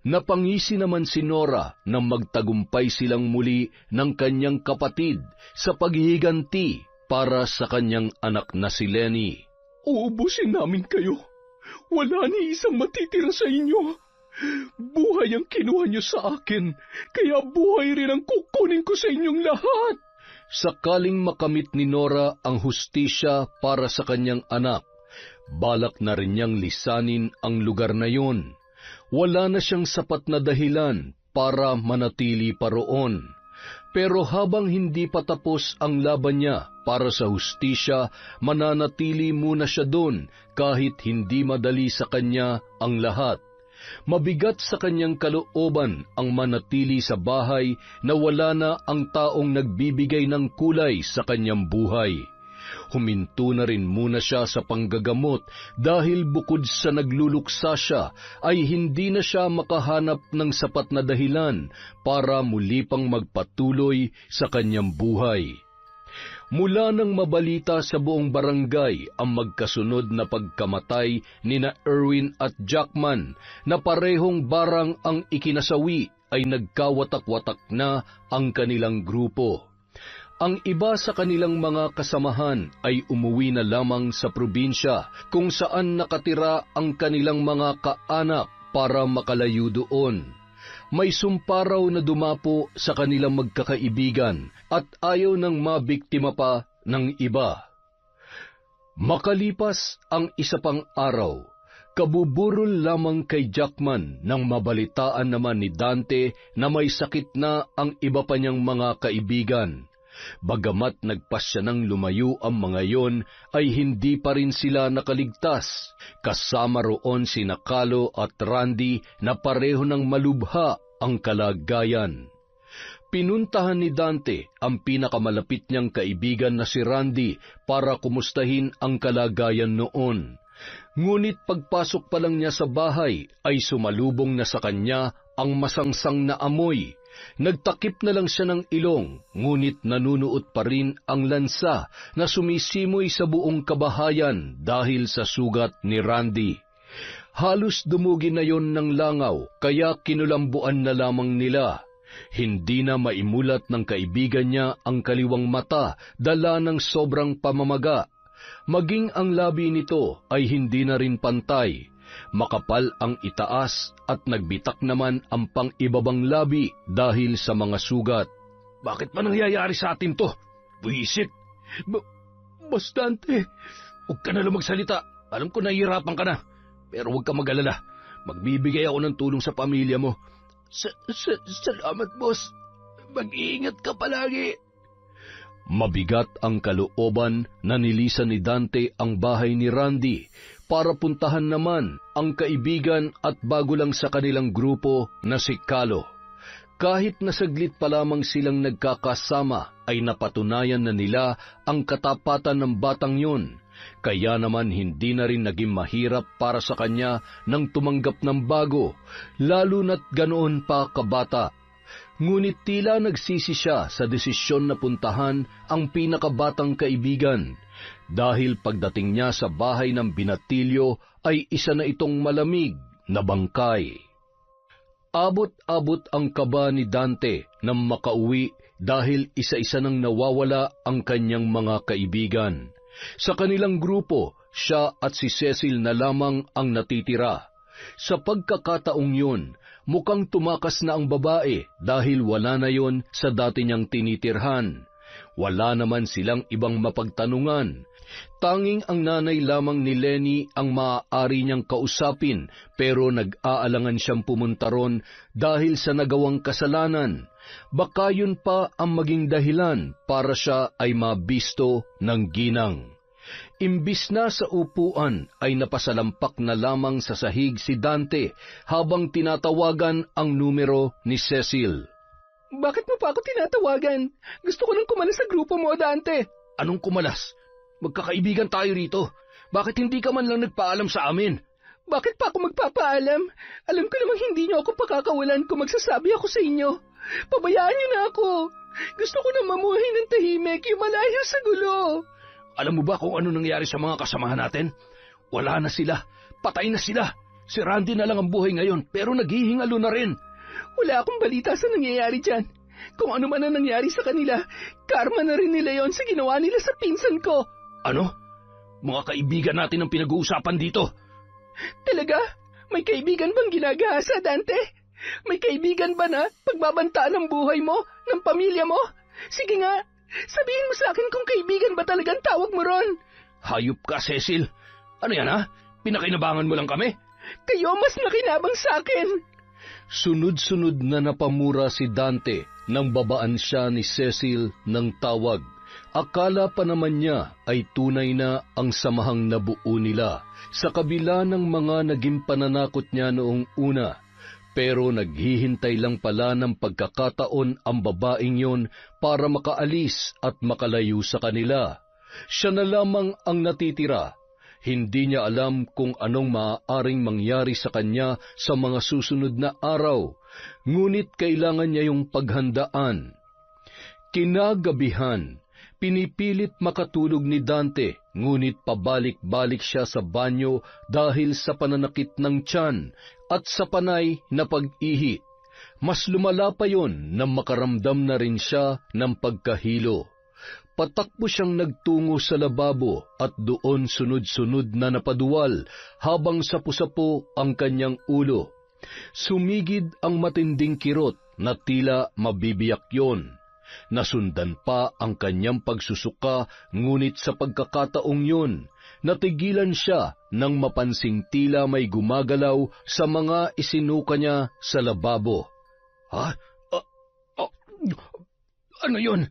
S1: napangisi naman si Nora na magtagumpay silang muli ng kanyang kapatid sa paghihiganti para sa kanyang anak na si Lenny. Uubusin namin kayo. Wala ni isang matitira sa inyo. Buhay ang kinuha niyo sa akin, kaya buhay rin ang kukunin ko sa inyong lahat. Sakaling makamit ni Nora ang hustisya para sa kanyang anak, balak na rin niyang lisanin ang lugar na yun. Wala na siyang sapat na dahilan para manatili pa roon. Pero habang hindi pa tapos ang laban niya para sa hustisya, mananatili muna siya doon kahit hindi madali sa kanya ang lahat. Mabigat sa kanyang kalooban ang manatili sa bahay na wala na ang taong nagbibigay ng kulay sa kanyang buhay. Huminto na rin muna siya sa panggagamot dahil bukod sa nagluluksa siya ay hindi na siya makahanap ng sapat na dahilan para muli pang magpatuloy sa kanyang buhay. Mula nang mabalita sa buong barangay ang magkasunod na pagkamatay nina Erwin at Jackman na parehong barang ang ikinasawi ay nagkawatak-watak na ang kanilang grupo. Ang iba sa kanilang mga kasamahan ay umuwi na lamang sa probinsya kung saan nakatira ang kanilang mga kaanak para makalayo doon. May sumpa raw na dumapo sa kanilang magkakaibigan at ayaw nang mabiktima pa ng iba. Makalipas ang isa pang araw, kabuburol lamang kay Jackman nang mabalitaan naman ni Dante na may sakit na ang iba pa niyang mga kaibigan. Bagamat nagpasya ng lumayo ang mga yon, ay hindi pa rin sila nakaligtas. Kasama roon sina Carlo at Randy na pareho ng malubha ang kalagayan. Pinuntahan ni Dante ang pinakamalapit niyang kaibigan na si Randy para kumustahin ang kalagayan noon. Ngunit pagpasok pa lang niya sa bahay ay sumalubong na sa kanya ang masangsang na amoy. Nagtakip na lang siya ng ilong, ngunit nanunuot pa rin ang lansa na sumisimoy sa buong kabahayan dahil sa sugat ni Randy. Halos dumugi na yon ng langaw, kaya kinulambuan na lamang nila. Hindi na maimulat ng kaibigan niya ang kaliwang mata dala ng sobrang pamamaga. Maging ang labi nito ay hindi na rin pantay. Makapal ang itaas at nagbitak naman ang pang-ibabang labi dahil sa mga sugat. Bakit pa nangyayari sa atin to? Buisit! Boss Dante, huwag ka na lang magsalita. Alam ko nahihirapan ka na. Pero huwag ka mag-alala. Magbibigay ako ng tulong sa pamilya mo. Salamat, boss. Mag-iingat ka palagi. Mabigat ang kalooban na nilisan ni Dante ang bahay ni Randy para puntahan naman ang kaibigan at bago lang sa kanilang grupo na si Kalo. Kahit na saglit pa lamang silang nagkakasama ay napatunayan na nila ang katapatan ng batang yun. Kaya naman hindi na rin naging mahirap para sa kanya nang tumanggap ng bago, lalo na't ganoon pa kabata. Ngunit tila nagsisi siya sa desisyon na puntahan ang pinakabatang kaibigan, dahil pagdating niya sa bahay ng binatilyo ay isa na itong malamig na bangkay. Abot-abot ang kaba ni Dante nang makauwi dahil isa-isa nang nawawala ang kanyang mga kaibigan. Sa kanilang grupo, siya at si Cecil na lamang ang natitira. Sa pagkakataong yun, mukhang tumakas na ang babae dahil wala na yon sa dati niyang tinitirhan. Wala naman silang ibang mapagtanungan. Tanging ang nanay lamang ni Lenny ang maaari niyang kausapin, pero nag-aalangan siyang pumunta ron dahil sa nagawang kasalanan. Baka yun pa ang maging dahilan para siya ay mabisto ng ginang. Imbis na sa upuan ay napasalampak na lamang sa sahig si Dante habang tinatawagan ang numero ni Cecil.
S2: Bakit mo pa ako tinatawagan? Gusto ko nang kumalas sa grupo mo, Dante.
S1: Anong kumalas? Magkakaibigan tayo rito. Bakit hindi ka man lang nagpaalam sa amin?
S2: Bakit pa ako magpapaalam? Alam ko namang hindi niyo ako pakakawalan kung magsasabi ako sa inyo. Pabayaan niyo na ako. Gusto ko na mamuhay ng tahimik, yung malayo sa gulo.
S1: Alam mo ba kung ano nangyari sa mga kasamahan natin? Wala na sila. Patay na sila. Si Randy na lang ang buhay ngayon, pero naghihingalo na rin.
S2: Wala akong balita sa nangyayari dyan. Kung ano man ang nangyari sa kanila, karma na rin nila yon sa ginawa nila sa pinsan ko.
S1: Ano? Mga kaibigan natin ang pinag-uusapan dito.
S2: Talaga? May kaibigan bang ginagahasa, Dante? May kaibigan ba na pagbabantaan ng buhay mo, ng pamilya mo? Sige nga, sabihin mo sa akin kung kaibigan ba talagang tawag mo ron.
S1: Hayop ka, Cecil. Ano yan, ha? Pinakinabangan mo lang kami?
S2: Kayo mas nakinabang sa akin.
S1: Sunod-sunod na napamura si Dante nang babaan siya ni Cecil ng tawag. Akala pa naman niya ay tunay na ang samahang nabuo nila sa kabila ng mga naging pananakot niya noong una. Pero naghihintay lang pala ng pagkakataon ang babaeng yon para makaalis at makalayo sa kanila. Siya na lamang ang natitira. Hindi niya alam kung anong maaaring mangyari sa kanya sa mga susunod na araw, ngunit kailangan niya yung paghandaan. Kinagabihan, pinipilit makatulog ni Dante, ngunit pabalik-balik siya sa banyo dahil sa pananakit ng tiyan at sa panay na pag-ihi. Mas lumala pa yon nang makaramdam na rin siya ng pagkahilo. Patakbo siyang nagtungo sa lababo at doon sunod-sunod na napaduwal habang sapu-sapo ang kanyang ulo. Sumigid ang matinding kirot na tila mabibiyak yon. Nasundan pa ang kanyang pagsusuka, ngunit sa pagkakataong yun, natigilan siya nang mapansing tila may gumagalaw sa mga isinuka niya sa lababo. Ha? Ano yun?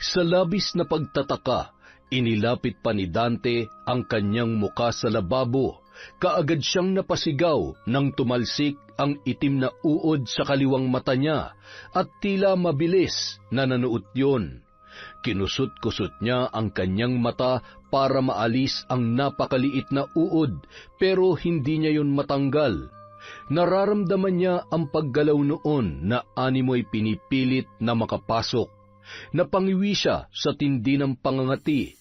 S1: Sa labis na pagtataka, inilapit pa ni Dante ang kanyang muka sa lababo. Kaagad siyang napasigaw nang tumalsik ang itim na uod sa kaliwang mata niya at tila mabilis na nanuot yun. Kinusot-kusot niya ang kanyang mata para maalis ang napakaliit na uod, pero hindi niya yun matanggal. Nararamdaman niya ang paggalaw noon na animoy pinipilit na makapasok. Napangiwi siya sa tindi ng pangangati.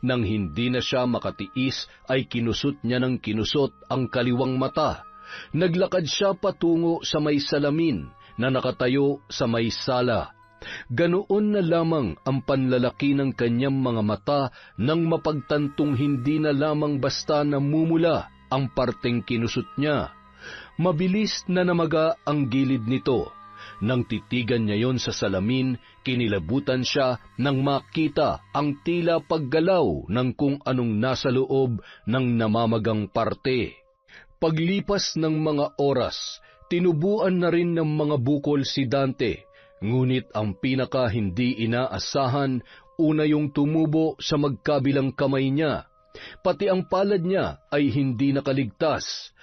S1: Nang hindi na siya makatiis ay kinusot niya ng kinusot ang kaliwang mata. Naglakad siya patungo sa may salamin na nakatayo sa may sala. Ganoon na lamang ang panlalaki ng kanyang mga mata nang mapagtantong hindi na lamang basta namumula ang parteng kinusot niya. Mabilis na namaga ang gilid nito. Nang titigan niya yon sa salamin, kinilabutan siya nang makita ang tila paggalaw ng kung anong nasa loob ng namamagang parte. Paglipas ng mga oras, tinubuan na rin ng mga bukol si Dante. Ngunit ang pinaka hindi inaasahan, una yung tumubo sa magkabilang kamay niya. Pati ang palad niya ay hindi nakaligtas.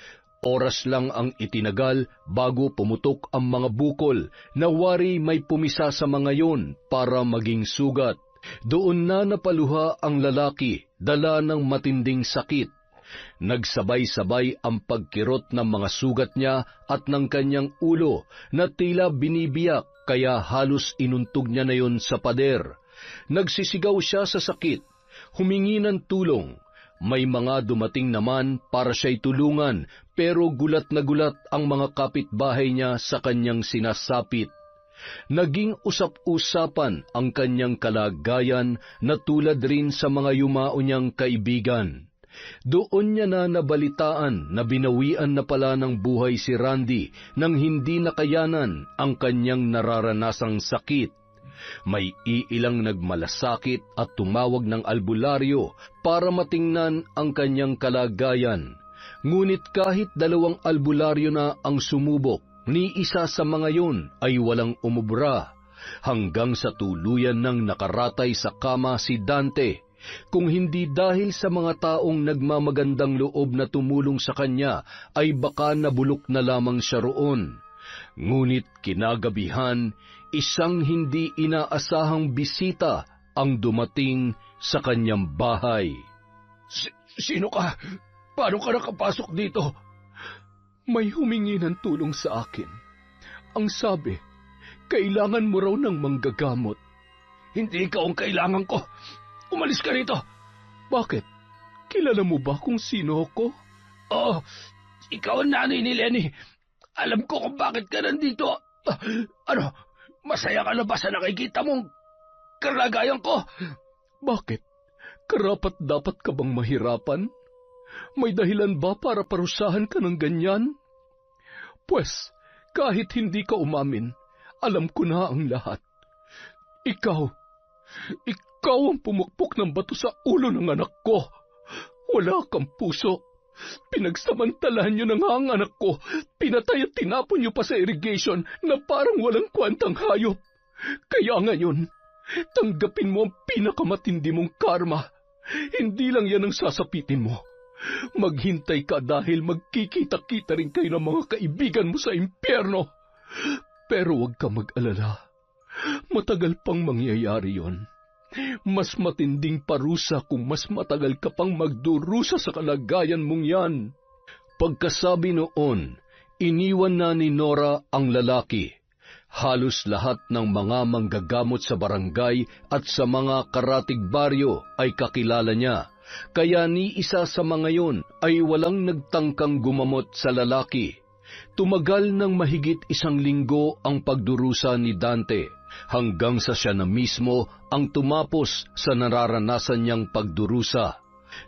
S1: Oras lang ang itinagal bago pumutok ang mga bukol na wari may pumisa sa mga yon para maging sugat. Doon na napaluha ang lalaki, dala ng matinding sakit. Nagsabay-sabay ang pagkirot ng mga sugat niya at ng kanyang ulo na tila binibiyak, kaya halos inuntog niya na yon sa pader. Nagsisigaw siya sa sakit, humingi ng tulong. May mga dumating naman para siya'y tulungan, pero gulat na gulat ang mga kapitbahay niya sa kanyang sinasapit. Naging usap-usapan ang kanyang kalagayan na tulad rin sa mga yumao niyang kaibigan. Doon niya na nabalitaan na binawian na pala ng buhay si Randy nang hindi nakayanan ang kanyang nararanasang sakit. May iilang nagmalasakit at tumawag ng albularyo para matingnan ang kanyang kalagayan. Ngunit kahit 2 albularyo na ang sumubok, ni isa sa mga yon ay walang umubra, hanggang sa tuluyan ng nakaratay sa kama si Dante. Kung hindi dahil sa mga taong nagmamagandang loob na tumulong sa kanya, ay baka nabulok na lamang siya roon. Ngunit kinagabihan, isang hindi inaasahang bisita ang dumating sa kanyang bahay. Sino ka? Paano ka nakapasok dito? May humingi ng tulong sa akin. Ang sabi, kailangan mo raw ng manggagamot. Hindi ikaw ang kailangan ko. Umalis ka rito. Bakit? Kilala mo ba kung sino ako? Oo, ikaw ang nanay ni Lenny. Alam ko kung bakit ka nandito. Ano, masaya ka na ba sa nakikita mong kalagayan ko? Bakit? Karapat dapat ka bang mahirapan? May dahilan ba para parusahan ka ng ganyan? Pwes, kahit hindi ka umamin, alam ko na ang lahat. Ikaw ang pumukpok ng bato sa ulo ng anak ko. Wala kang puso. Pinagsamantalahan niyo na nga ang anak ko. Pinatay at tinapon niyo pa sa irrigation na parang walang kwantang hayop. Kaya ngayon, tanggapin mo ang pinakamatindi mong karma. Hindi lang yan ang sasapitin mo. Maghintay ka dahil magkikita-kita rin kayo ng mga kaibigan mo sa impyerno. Pero huwag ka mag-alala. Matagal pang mangyayari yon. Mas matinding parusa kung mas matagal ka pang magdurusa sa kalagayan mong yan. Pagkasabi noon, iniwan na ni Nora ang lalaki. Halos lahat ng mga manggagamot sa barangay at sa mga karatig baryo ay kakilala niya. Kaya ni isa sa mga yon ay walang nagtangkang gumamot sa lalaki. Tumagal ng mahigit 1 linggo ang pagdurusa ni Dante, hanggang sa siya na mismo ang tumapos sa nararanasan niyang pagdurusa.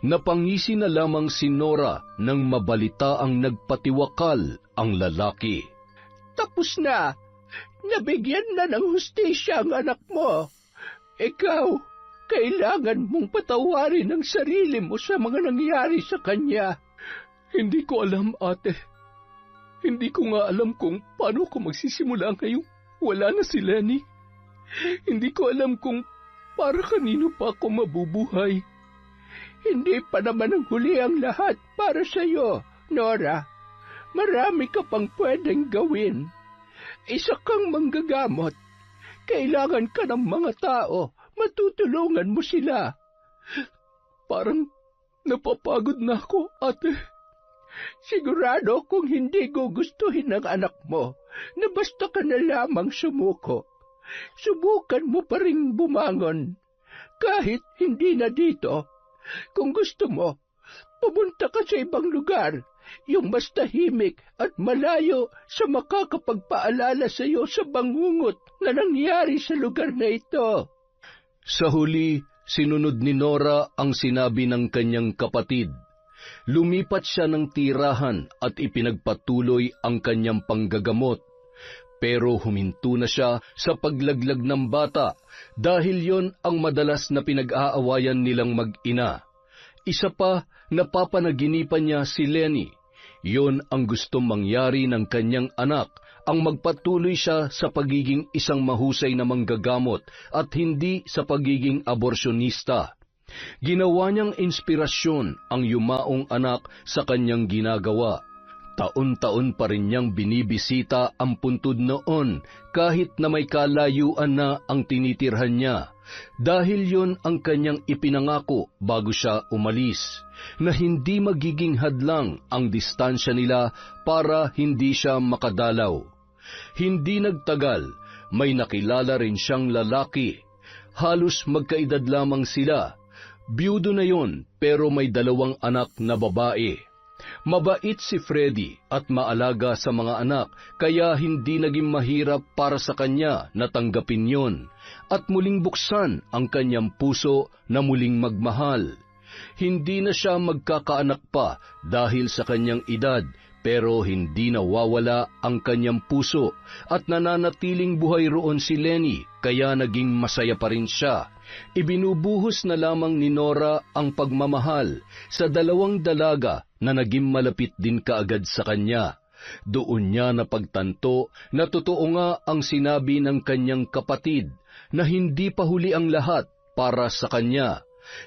S1: Napangisi na lamang si Nora nang mabalita ang nagpatiwakal ang lalaki. Tapos na! Nabigyan na ng hustisya ang anak mo. Ikaw, kailangan mong patawarin ang sarili mo sa mga nangyari sa kanya. Hindi ko alam, ate. Hindi ko nga alam kung paano ko magsisimula ngayong wala na si Lenny. Hindi ko alam kung para kanino pa ako mabubuhay. Hindi pa naman ang huli ang lahat para sa iyo, Nora. Marami ka pang pwedeng gawin. Isa kang manggagamot. Kailangan ka ng mga tao. Matutulungan mo sila. Parang napapagod na ako, ate. Sigurado kung hindi gugustuhin ng anak mo na basta ka na lamang sumuko. Subukan mo pa rin bumangon. Kahit hindi na dito. Kung gusto mo, pumunta ka sa ibang lugar
S2: yung mas tahimik at malayo sa makakapagpaalala sa iyo sa bangungot na nangyari sa lugar na ito.
S1: Sa huli, sinunod ni Nora ang sinabi ng kanyang kapatid. Lumipat siya ng tirahan at ipinagpatuloy ang kanyang panggagamot. Pero huminto na siya sa paglaglag ng bata dahil yon ang madalas na pinag-aawayan nilang mag-ina. Isa pa, napapanaginipan niya si Lenny. Yon ang gustong mangyari ng kanyang anak, ang magpatuloy siya sa pagiging isang mahusay na manggagamot at hindi sa pagiging aborsyonista. Ginawa niyang inspirasyon ang yumaong anak sa kanyang ginagawa. Taon-taon pa rin niyang binibisita ang puntod noon kahit na may kalayuan na ang tinitirhan niya. Dahil yon ang kanyang ipinangako bago siya umalis, na hindi magiging hadlang ang distansya nila para hindi siya makadalaw. Hindi nagtagal, may nakilala rin siyang lalaki. Halos magkaedad lamang sila. Biyudo na yon pero may 2 anak na babae. Mabait si Freddy at maalaga sa mga anak, kaya hindi naging mahirap para sa kanya na tanggapin yon at muling buksan ang kanyang puso na muling magmahal. Hindi na siya magkakaanak pa dahil sa kanyang edad, pero hindi nawawala ang kanyang puso at nananatiling buhay roon si Lenny, kaya naging masaya pa rin siya. Ibinubuhos na lamang ni Nora ang pagmamahal sa 2 dalaga na naging malapit din kaagad sa kanya. Doon niya napagtanto na totoo nga ang sinabi ng kanyang kapatid na hindi pa huli ang lahat para sa kanya.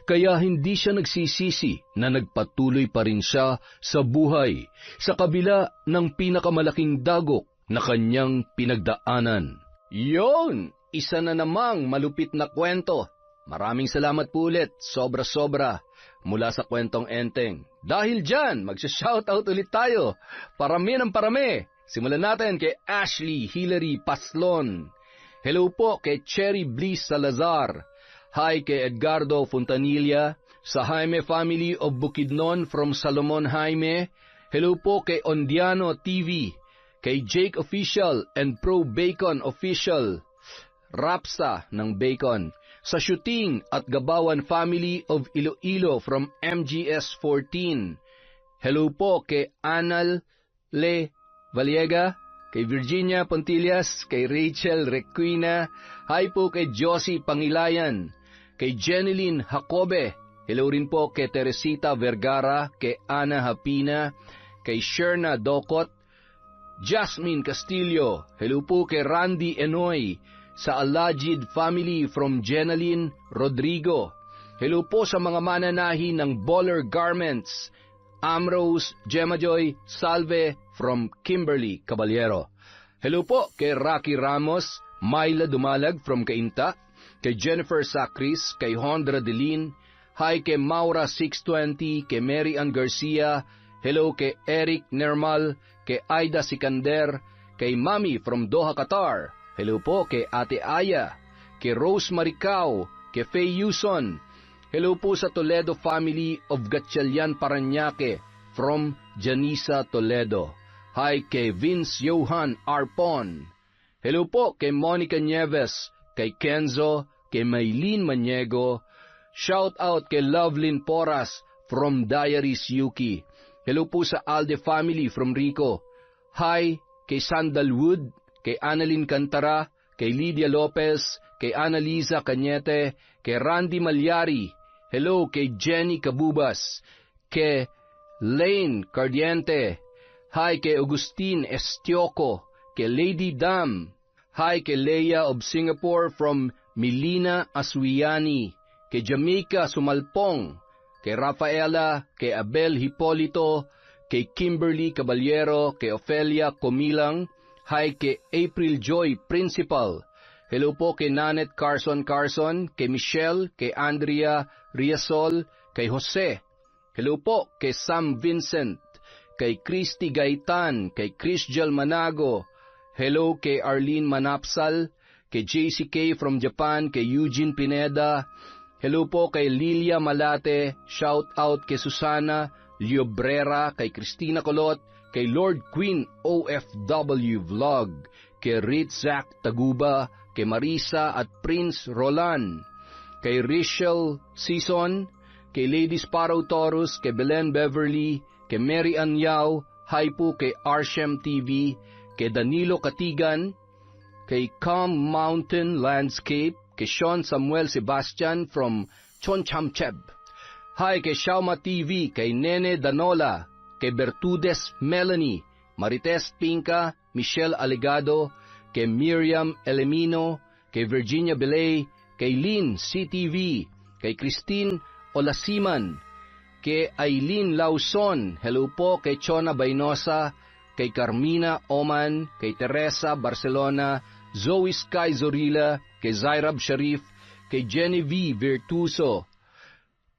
S1: Kaya hindi siya nagsisisi na nagpatuloy pa rin siya sa buhay sa kabila ng pinakamalaking dagok na kanyang pinagdaanan. Yon! Isa na namang malupit na kwento. Maraming salamat po ulit, sobra-sobra, mula sa Kwentong Enteng. Dahil dyan, magsha-shoutout ulit tayo. Parami ng parami. Simulan natin kay Ashley Hillary Paslon. Hello po kay Cherry Bliss Salazar. Hi kay Edgardo Fontanilla. Sa Jaime Family of Bukidnon from Salomon Jaime. Hello po kay Ondiano TV. Kay Jake Official and Pro Bacon Official. Rapsa ng Bacon. Sa Shooting at Gabawan Family of Iloilo from MGS 14. Hello po kay Anal Le Valiega, kay Virginia Pontillas, kay Rachel Requina. Hi po kay Josie Pangilayan, kay Jeneline Jacobe. Hello rin po kay Teresita Vergara, kay Ana Hapina, kay Sherna Docot, Jasmine Castillo. Hello po kay Randy Enoy, sa Alajid Family from Jenaline Rodrigo. Hello po sa mga mananahi ng Baller Garments, Amrose, Gemajoy, Salve from Kimberly Caballero. Hello po kay Rocky Ramos, Myla Dumalag from Cainta, kay Jennifer Sacris, kay Hondra Delin. Hi kay Maura 620, kay Mary Ann Garcia. Hello kay Eric Nermal, kay Aida Sikander, kay Mami from Doha, Qatar. Hello po kay Ate Aya, kay Rose Maricao, kay Faye Yuson. Hello po sa Toledo Family of Gatchalian, Parañaque, from Janisa Toledo. Hi kay Vince Johan Arpon. Hello po kay Monica Nieves, kay Kenzo, kay Maylene Maniego. Shout out kay Lovelyn Poras from Diaries Yuki. Hello po sa Alde Family from Rico. Hi kay Sandalwood, kay Annalyn Cantara, kay Lydia Lopez, kay Annalisa Cañete, kay Randy Malyari. Hello kay Jenny Cabubas, kay Lane Cardiente. Hi kay Agustin Estioco, kay Lady Dam. Hi kay Leia of Singapore from Milina Aswiani, kay Jamaica Sumalpong, kay Rafaela, kay Abel Hipolito, kay Kimberly Caballero, kay Ofelia Comilang. Hi kay April Joy Principal. Hello po kay Nanette Carson, kay Michelle, kay Andrea Riasol, kay Jose. Hello po kay Sam Vincent, kay Christy Gaitan, kay Chrisjel Manago. Hello kay Arlene Manapsal, kay JCK from Japan, kay Eugene Pineda. Hello po kay Lilia Malate. Shout out kay Susana Liobrera, kay Cristina Colot, kay Lord Queen OFW Vlog, kay Ritzak Taguba, kay Marisa at Prince Roland, kay Rachel Season, kay Lady Sparrow Taurus, kay Belen Beverly, kay Mary Ann Yao, hi po kay Arshem TV, kay Danilo Katigan, kay Calm Mountain Landscape, kay Sean Samuel Sebastian from Chonchamcheb, hi kay Shauma TV, kay Nene Danola, kay Bertudes Melanie, Marites Pinca, Michelle Alegado, kay Miriam Elemino, kay Virginia Belay, kay Lynn CTV, kay Christine Olasiman, kay Aileen Lauson, hello po kay Chona Bainosa, kay Carmina Oman, kay Teresa Barcelona, Zoe Sky Zorilla, kay Zairab Sharif, kay Genevieve Virtuso,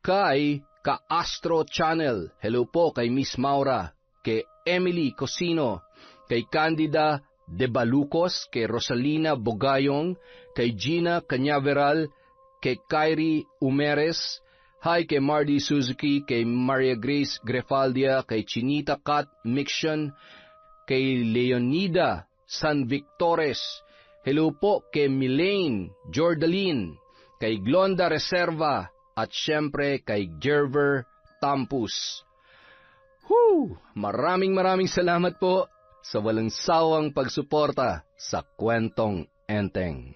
S1: kay Ka-Astro Channel, hello po kay Miss Maura, kay Emily Cosino, kay Candida De Balucos, kay Rosalina Bogayong, kay Gina Cañaveral, kay Kyrie Umeres, hi kay Mardy Suzuki, kay Maria Grace Grefaldia, kay Chinita Kat Mixion, kay Leonida San Victores, hello po kay Milane Jordaline, kay Glonda Reserva, at syempre kay Gerver Tampus. Maraming salamat po sa walang sawang pagsuporta sa Kwentong Enteng.